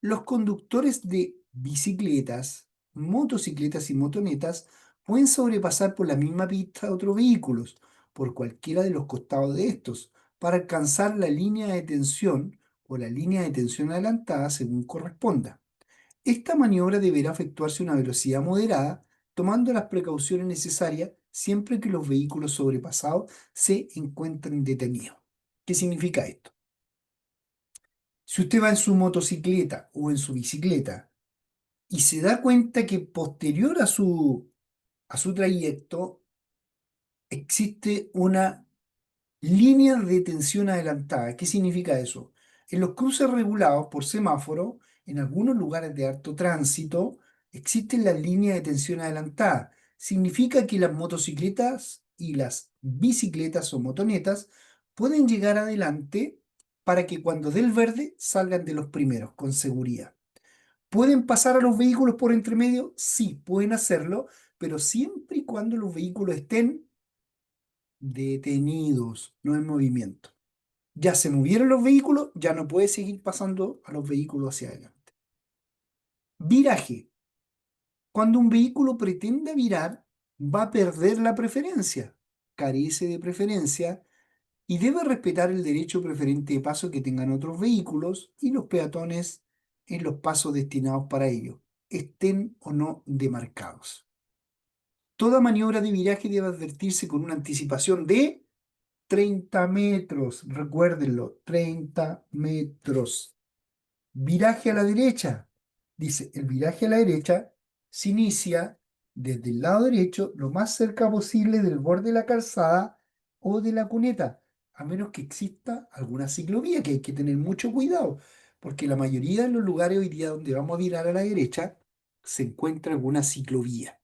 Los conductores de bicicletas, motocicletas y motonetas pueden sobrepasar por la misma pista a otros vehículos, por cualquiera de los costados de estos, para alcanzar la línea de tensión o la línea de tensión adelantada según corresponda. Esta maniobra deberá efectuarse a una velocidad moderada, tomando las precauciones necesarias siempre que los vehículos sobrepasados se encuentren detenidos. ¿Qué significa esto? Si usted va en su motocicleta o en su bicicleta y se da cuenta que posterior a su trayecto existe una línea de tensión adelantada. ¿Qué significa eso? En los cruces regulados por semáforo, en algunos lugares de alto tránsito, existen las líneas de tensión adelantada. Significa que las motocicletas y las bicicletas o motonetas pueden llegar adelante para que cuando dé el verde salgan de los primeros con seguridad. ¿Pueden pasar a los vehículos por entre medio? Sí, pueden hacerlo, pero siempre y cuando los vehículos estén detenidos, no en movimiento. Ya se movieron los vehículos, ya no puede seguir pasando a los vehículos hacia adelante. Viraje. Cuando un vehículo pretende virar, va a perder la preferencia, carece de preferencia y debe respetar el derecho preferente de paso que tengan otros vehículos y los peatones en los pasos destinados para ello, estén o no demarcados. Toda maniobra de viraje debe advertirse con una anticipación de 30 metros, recuérdenlo, 30 metros. Viraje a la derecha. Dice, el viraje a la derecha se inicia desde el lado derecho lo más cerca posible del borde de la calzada o de la cuneta, a menos que exista alguna ciclovía, que hay que tener mucho cuidado, porque la mayoría de los lugares hoy día donde vamos a virar a la derecha se encuentra alguna ciclovía.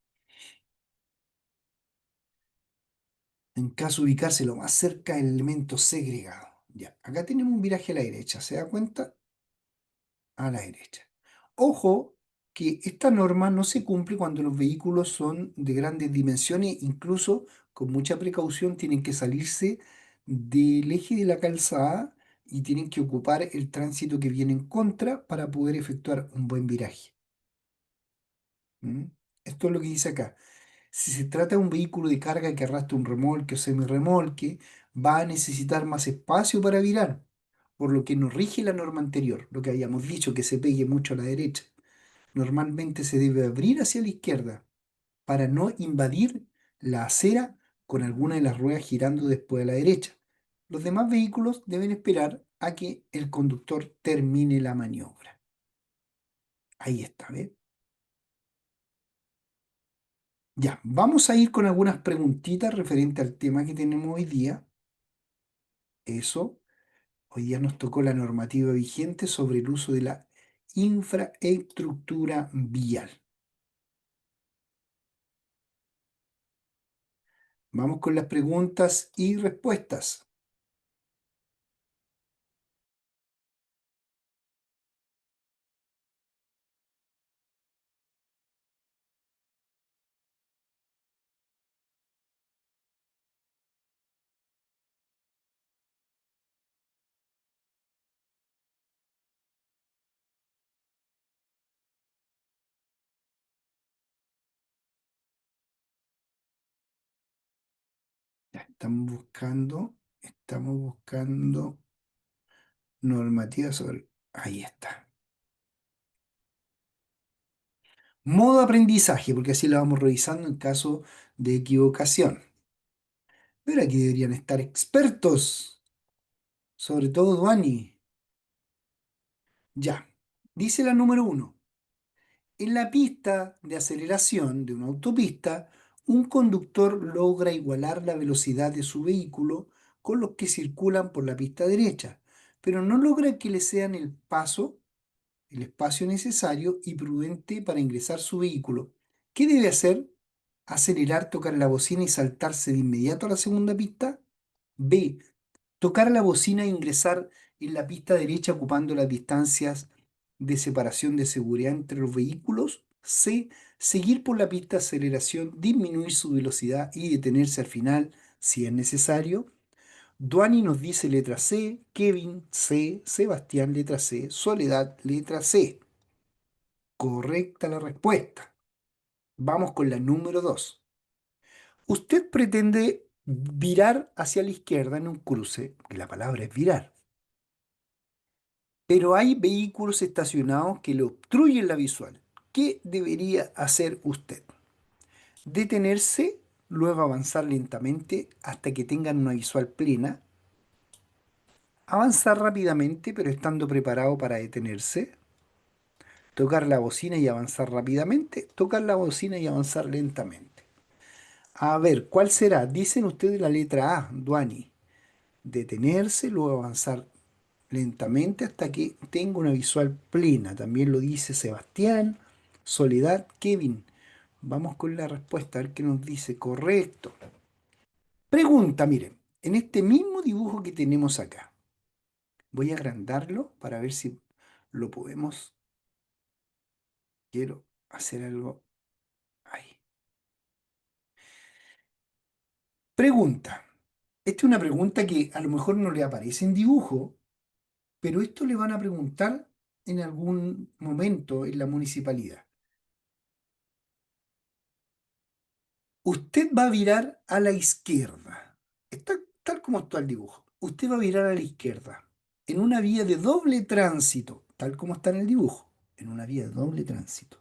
En caso de ubicarse lo más cerca del elemento segregado. Ya, acá tenemos un viraje a la derecha, ¿se da cuenta? A la derecha. Ojo que esta norma no se cumple cuando los vehículos son de grandes dimensiones, incluso con mucha precaución tienen que salirse del eje de la calzada y tienen que ocupar el tránsito que viene en contra para poder efectuar un buen viraje. ¿Mm? Esto es lo que dice acá. Si se trata de un vehículo de carga que arrastra un remolque o semirremolque, va a necesitar más espacio para virar, por lo que no rige la norma anterior, lo que habíamos dicho, que se pegue mucho a la derecha. Normalmente se debe abrir hacia la izquierda para no invadir la acera con alguna de las ruedas girando después a la derecha. Los demás vehículos deben esperar a que el conductor termine la maniobra. Ahí está, ¿ves? Ya, vamos a ir con algunas preguntitas referente al tema que tenemos hoy día. Eso, hoy día nos tocó la normativa vigente sobre el uso de la infraestructura vial. Vamos con las preguntas y respuestas. Ya, estamos buscando normativa sobre... Ahí está. Modo aprendizaje, porque así lo vamos revisando en caso de equivocación. Pero aquí deberían estar expertos, sobre todo Duani. Ya, dice la número 1. En la pista de aceleración de una autopista, un conductor logra igualar la velocidad de su vehículo con los que circulan por la pista derecha, pero no logra que le sean el espacio necesario y prudente para ingresar su vehículo. ¿Qué debe hacer? Acelerar, tocar la bocina y saltarse de inmediato a la segunda pista. B. Tocar la bocina e ingresar en la pista derecha ocupando las distancias de separación de seguridad entre los vehículos. C, seguir por la pista de aceleración, disminuir su velocidad y detenerse al final si es necesario. Duani nos dice letra C, Kevin C, Sebastián letra C, Soledad letra C. Correcta la respuesta. Vamos con la número 2. Usted pretende virar hacia la izquierda en un cruce, que la palabra es virar, pero hay vehículos estacionados que le obstruyen la visual. ¿Qué debería hacer usted? Detenerse, luego avanzar lentamente hasta que tengan una visual plena, avanzar rápidamente pero estando preparado para detenerse, tocar la bocina y avanzar rápidamente, tocar la bocina y avanzar lentamente. A ver, ¿cuál será? Dicen ustedes la letra A, Duani. Detenerse, luego avanzar lentamente hasta que tenga una visual plena. También lo dice Sebastián, Soledad, Kevin. Vamos con la respuesta, a ver qué nos dice. Correcto. Pregunta, miren, en este mismo dibujo que tenemos acá, voy a agrandarlo para ver si lo podemos. Quiero hacer algo ahí. Pregunta. Esta es una pregunta que a lo mejor no le aparece en dibujo, pero esto le van a preguntar en algún momento en la municipalidad. Usted va a virar a la izquierda. Está tal como está el dibujo. Usted va a virar a la izquierda en una vía de doble tránsito, tal como está en el dibujo, en una vía de doble tránsito.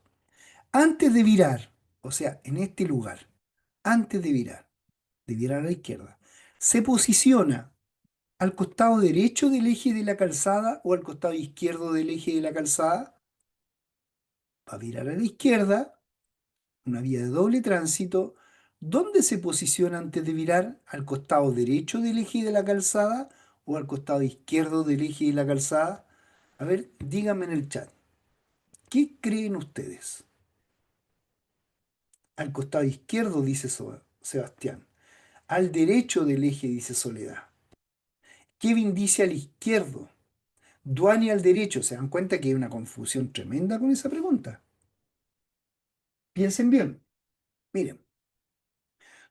Antes de virar, o sea, en este lugar, antes de virar a la izquierda, se posiciona al costado derecho del eje de la calzada o al costado izquierdo del eje de la calzada. Va a virar a la izquierda, una vía de doble tránsito. ¿Dónde se posiciona antes de virar? ¿Al costado derecho del eje de la calzada o al costado izquierdo del eje de la calzada? A ver, díganme en el chat. ¿Qué creen ustedes? Al costado izquierdo, dice Sebastián. Al derecho del eje, dice Soledad. Kevin dice al izquierdo. Duani al derecho. ¿Se dan cuenta que hay una confusión tremenda con esa pregunta? Piensen bien. Miren,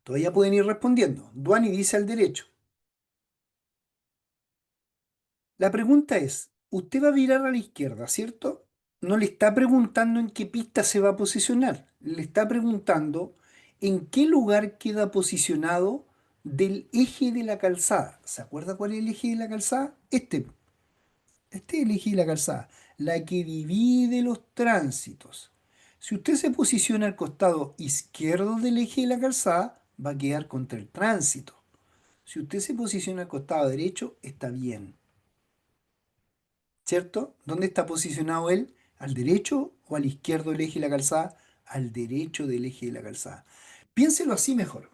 todavía pueden ir respondiendo. Duani dice al derecho. La pregunta es, usted va a virar a la izquierda, ¿cierto? No le está preguntando en qué pista se va a posicionar. Le está preguntando en qué lugar queda posicionado del eje de la calzada. ¿Se acuerda cuál es el eje de la calzada? Este es el eje de la calzada, la que divide los tránsitos. Si usted se posiciona al costado izquierdo del eje de la calzada, va a quedar contra el tránsito. Si usted se posiciona al costado derecho, está bien. ¿Cierto? ¿Dónde está posicionado él? ¿Al derecho o al izquierdo del eje de la calzada? Al derecho del eje de la calzada. Piénselo así mejor.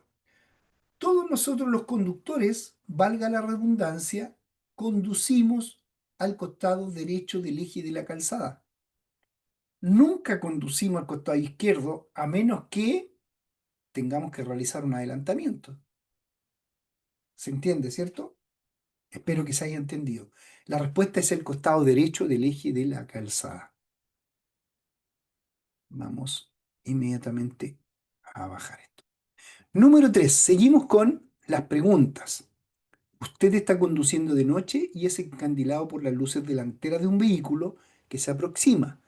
Todos nosotros los conductores, valga la redundancia, conducimos al costado derecho del eje de la calzada. Nunca conducimos al costado izquierdo a menos que tengamos que realizar un adelantamiento. ¿Se entiende, cierto? Espero que se haya entendido. La respuesta es el costado derecho del eje de la calzada. Vamos inmediatamente a bajar esto. Número 3. Seguimos con las preguntas. Usted está conduciendo de noche y es encandilado por las luces delanteras de un vehículo que se aproxima.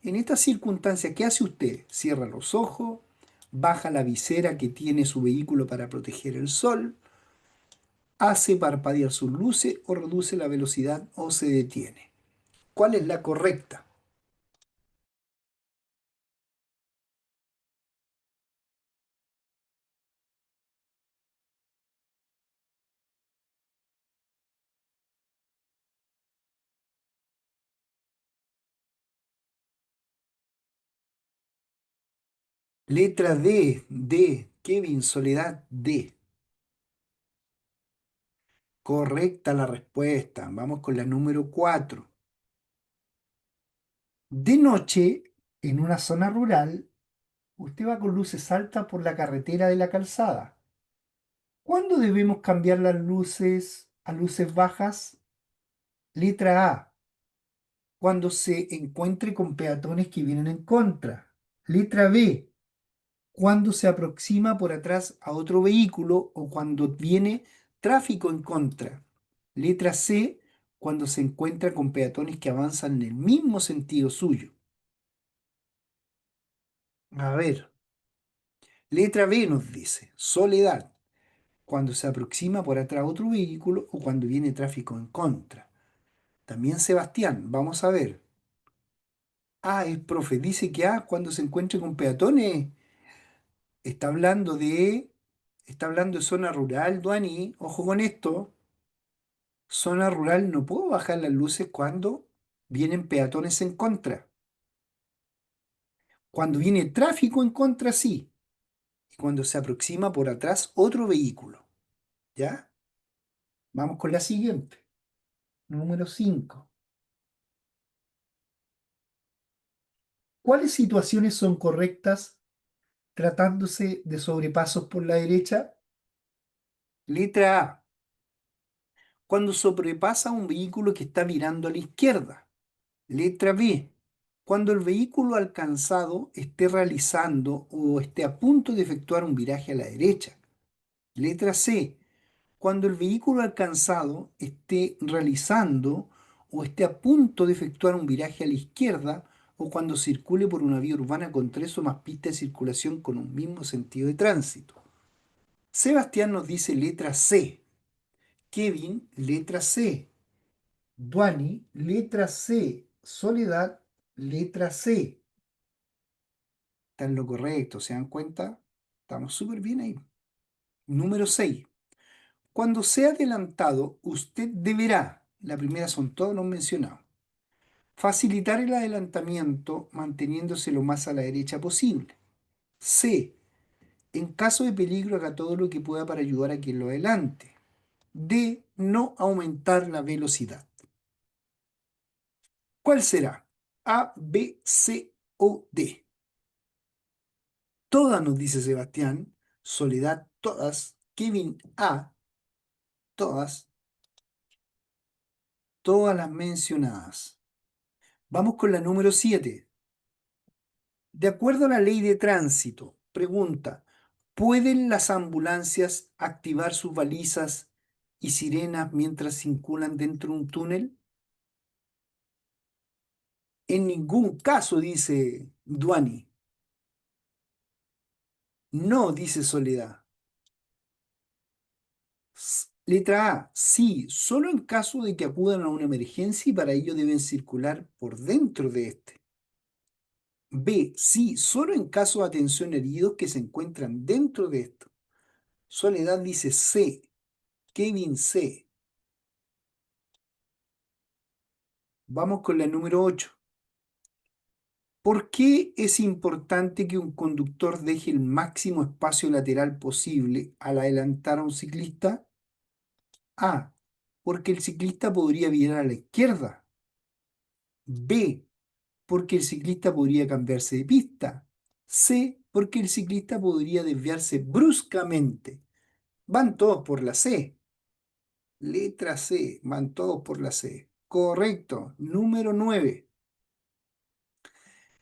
En estas circunstancias, ¿qué hace usted? Cierra los ojos, baja la visera que tiene su vehículo para proteger el sol, hace parpadear sus luces o reduce la velocidad o se detiene. ¿Cuál es la correcta? Letra D, Kevin, Soledad, D. Correcta la respuesta. Vamos con la número 4. De noche, en una zona rural, usted va con luces altas por la carretera de la calzada. ¿Cuándo debemos cambiar las luces a luces bajas? Letra A. Cuando se encuentre con peatones que vienen en contra. Letra B, cuando se aproxima por atrás a otro vehículo o cuando viene tráfico en contra. Letra C, cuando se encuentra con peatones que avanzan en el mismo sentido suyo. A ver, letra B nos dice, soledad, cuando se aproxima por atrás a otro vehículo o cuando viene tráfico en contra. También Sebastián, vamos a ver. Ah, el profe dice que cuando se encuentre con peatones, está hablando de, está hablando de zona rural, Duani, ojo con esto. Zona rural no puedo bajar las luces cuando vienen peatones en contra. Cuando viene tráfico en contra, sí. Y cuando se aproxima por atrás otro vehículo. ¿Ya? Vamos con la siguiente. Número 5. ¿Cuáles situaciones son correctas tratándose de sobrepasos por la derecha? Letra A. Cuando sobrepasa un vehículo que está mirando a la izquierda. Letra B. Cuando el vehículo alcanzado esté realizando o esté a punto de efectuar un viraje a la derecha. Letra C. Cuando el vehículo alcanzado esté realizando o esté a punto de efectuar un viraje a la izquierda o cuando circule por una vía urbana con 3 o más pistas de circulación con un mismo sentido de tránsito. Sebastián nos dice letra C. Kevin, letra C. Duani, letra C. Soledad, letra C. Está en lo correcto, ¿se dan cuenta? Estamos súper bien ahí. Número 6. Cuando sea adelantado, usted deberá, la primera son todos los mencionados, facilitar el adelantamiento manteniéndose lo más a la derecha posible. C. En caso de peligro, haga todo lo que pueda para ayudar a quien lo adelante. D. No aumentar la velocidad. ¿Cuál será? A, B, C o D. Todas, nos dice Sebastián. Soledad, todas. Kevin, A, todas. Todas las mencionadas. Vamos con la número 7. De acuerdo a la ley de tránsito, pregunta, ¿pueden las ambulancias activar sus balizas y sirenas mientras circulan dentro de un túnel? En ningún caso, dice Duani. No, dice Soledad. Letra A, sí, solo en caso de que acudan a una emergencia y para ello deben circular por dentro de este. B, sí, solo en caso de atención a heridos que se encuentran dentro de esto. Soledad dice C. Kevin C. Vamos con la número 8. ¿Por qué es importante que un conductor deje el máximo espacio lateral posible al adelantar a un ciclista? A. Porque el ciclista podría virar a la izquierda. B. Porque el ciclista podría cambiarse de pista. C. Porque el ciclista podría desviarse bruscamente. Van todos por la C. Letra C. Van todos por la C. Correcto. Número 9.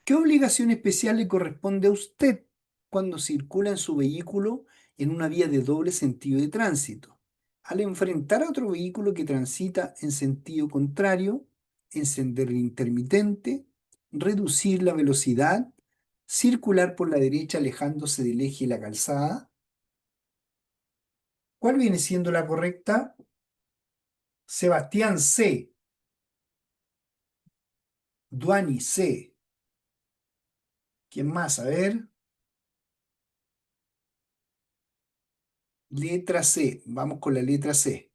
¿Qué obligación especial le corresponde a usted cuando circula en su vehículo en una vía de doble sentido de tránsito? Al enfrentar a otro vehículo que transita en sentido contrario, encender el intermitente, reducir la velocidad, circular por la derecha alejándose del eje y la calzada. ¿Cuál viene siendo la correcta? Sebastián C. Duani C. ¿Quién más? A ver. Letra C. Vamos con la letra C.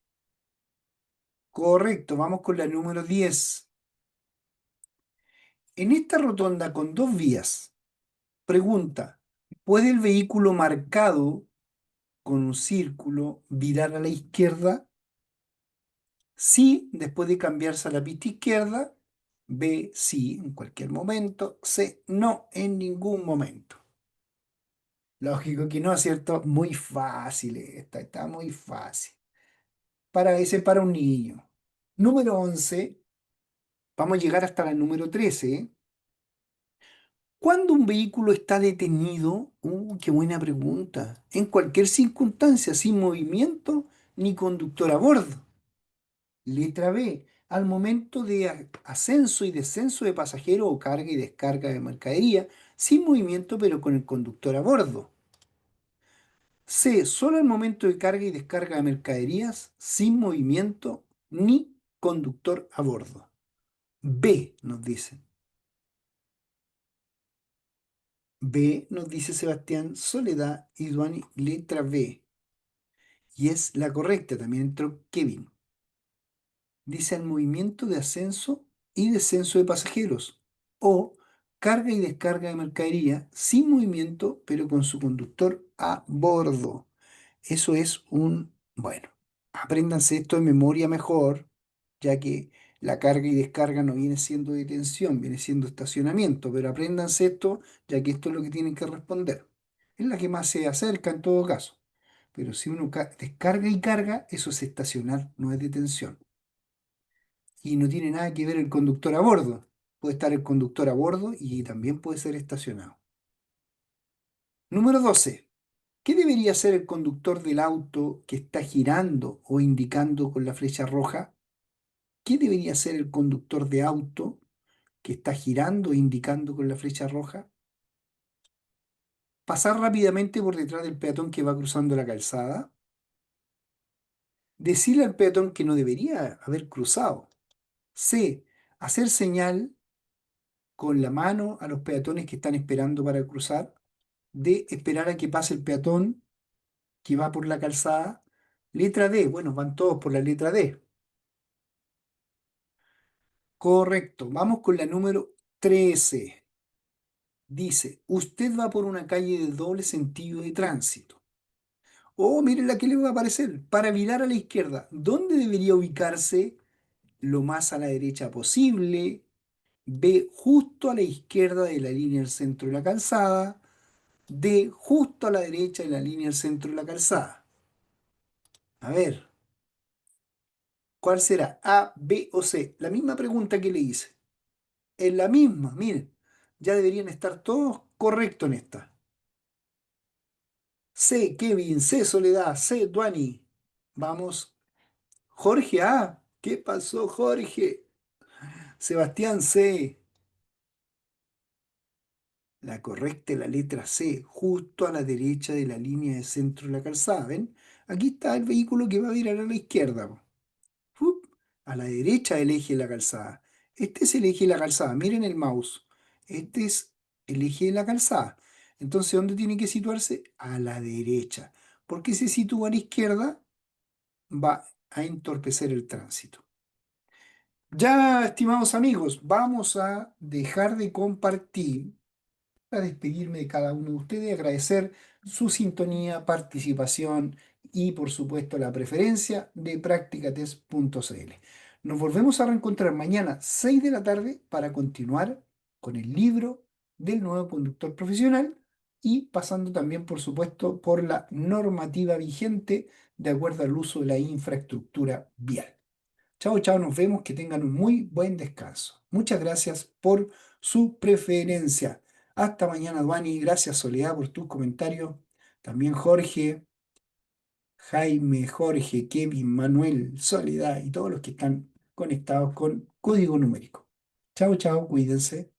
Correcto, vamos con la número 10. En esta rotonda con dos vías, pregunta, ¿puede el vehículo marcado con un círculo virar a la izquierda? Sí, después de cambiarse a la pista izquierda. B, sí, en cualquier momento. C, no, en ningún momento. Lógico que no, ¿cierto? Muy fácil esta, está muy fácil. Para ese, para un niño. Número 11. Vamos a llegar hasta la número 13, ¿eh? ¿Cuándo un vehículo está detenido? Qué buena pregunta. En cualquier circunstancia, sin movimiento ni conductor a bordo. Letra B. Al momento de ascenso y descenso de pasajeros o carga y descarga de mercadería, sin movimiento pero con el conductor a bordo. C. Solo al momento de carga y descarga de mercaderías, sin movimiento ni conductor a bordo. B, nos dicen. B, nos dice Sebastián, Soledad y Duani, letra B. Y es la correcta, también entró Kevin. Dice al movimiento de ascenso y descenso de pasajeros o carga y descarga de mercadería sin movimiento pero con su conductor a bordo. Eso es bueno, apréndanse esto de memoria mejor, ya que la carga y descarga no viene siendo detención, viene siendo estacionamiento, pero apréndanse esto, ya que esto es lo que tienen que responder. Es la que más se acerca en todo caso. Pero si uno descarga y carga, eso es estacionar, no es detención. Y no tiene nada que ver el conductor a bordo. Puede estar el conductor a bordo y también puede ser estacionado. Número 12. ¿Qué debería hacer el conductor del auto que está girando o indicando con la flecha roja? ¿Qué debería hacer el conductor de auto que está girando e indicando con la flecha roja? Pasar rápidamente por detrás del peatón que va cruzando la calzada. Decirle al peatón que no debería haber cruzado. C. Hacer señal con la mano a los peatones que están esperando para cruzar. D. Esperar a que pase el peatón que va por la calzada. Letra D. Bueno, van todos por la letra D. Correcto. Vamos con la número 13. Dice, usted va por una calle de doble sentido de tránsito. Oh, miren la que le va a aparecer. Para virar a la izquierda, ¿dónde debería ubicarse? Lo más a la derecha posible. B, justo a la izquierda de la línea del centro de la calzada. D, justo a la derecha de la línea del centro de la calzada. A ver, ¿cuál será? A, B o C. La misma pregunta que le hice. Es la misma, miren. Ya deberían estar todos correctos en esta. C, Kevin, C, Soledad, C, Duani. Vamos. Jorge A. ¿Qué pasó, Jorge? Sebastián C. La correcta es la letra C, justo a la derecha de la línea de centro de la calzada. ¿Ven? Aquí está el vehículo que va a virar a la izquierda. Po. ¡Fup! A la derecha del eje de la calzada. Este es el eje de la calzada. Miren el mouse. Este es el eje de la calzada. Entonces, ¿dónde tiene que situarse? A la derecha. Porque si se sitúa a la izquierda, va a entorpecer el tránsito. Ya, estimados amigos, vamos a dejar de compartir para despedirme de cada uno de ustedes, agradecer su sintonía, participación y, por supuesto, la preferencia de practicatest.cl. Nos volvemos a reencontrar mañana 6 de la tarde para continuar con el libro del nuevo conductor profesional y pasando también, por supuesto, por la normativa vigente de acuerdo al uso de la infraestructura vial. Chao, chao, nos vemos, que tengan un muy buen descanso. Muchas gracias por su preferencia. Hasta mañana, Duani. Gracias, Soledad, por tus comentarios. También Jorge, Jaime, Jorge, Kevin, Manuel, Soledad y todos los que están conectados con código numérico. Chao, chao, cuídense.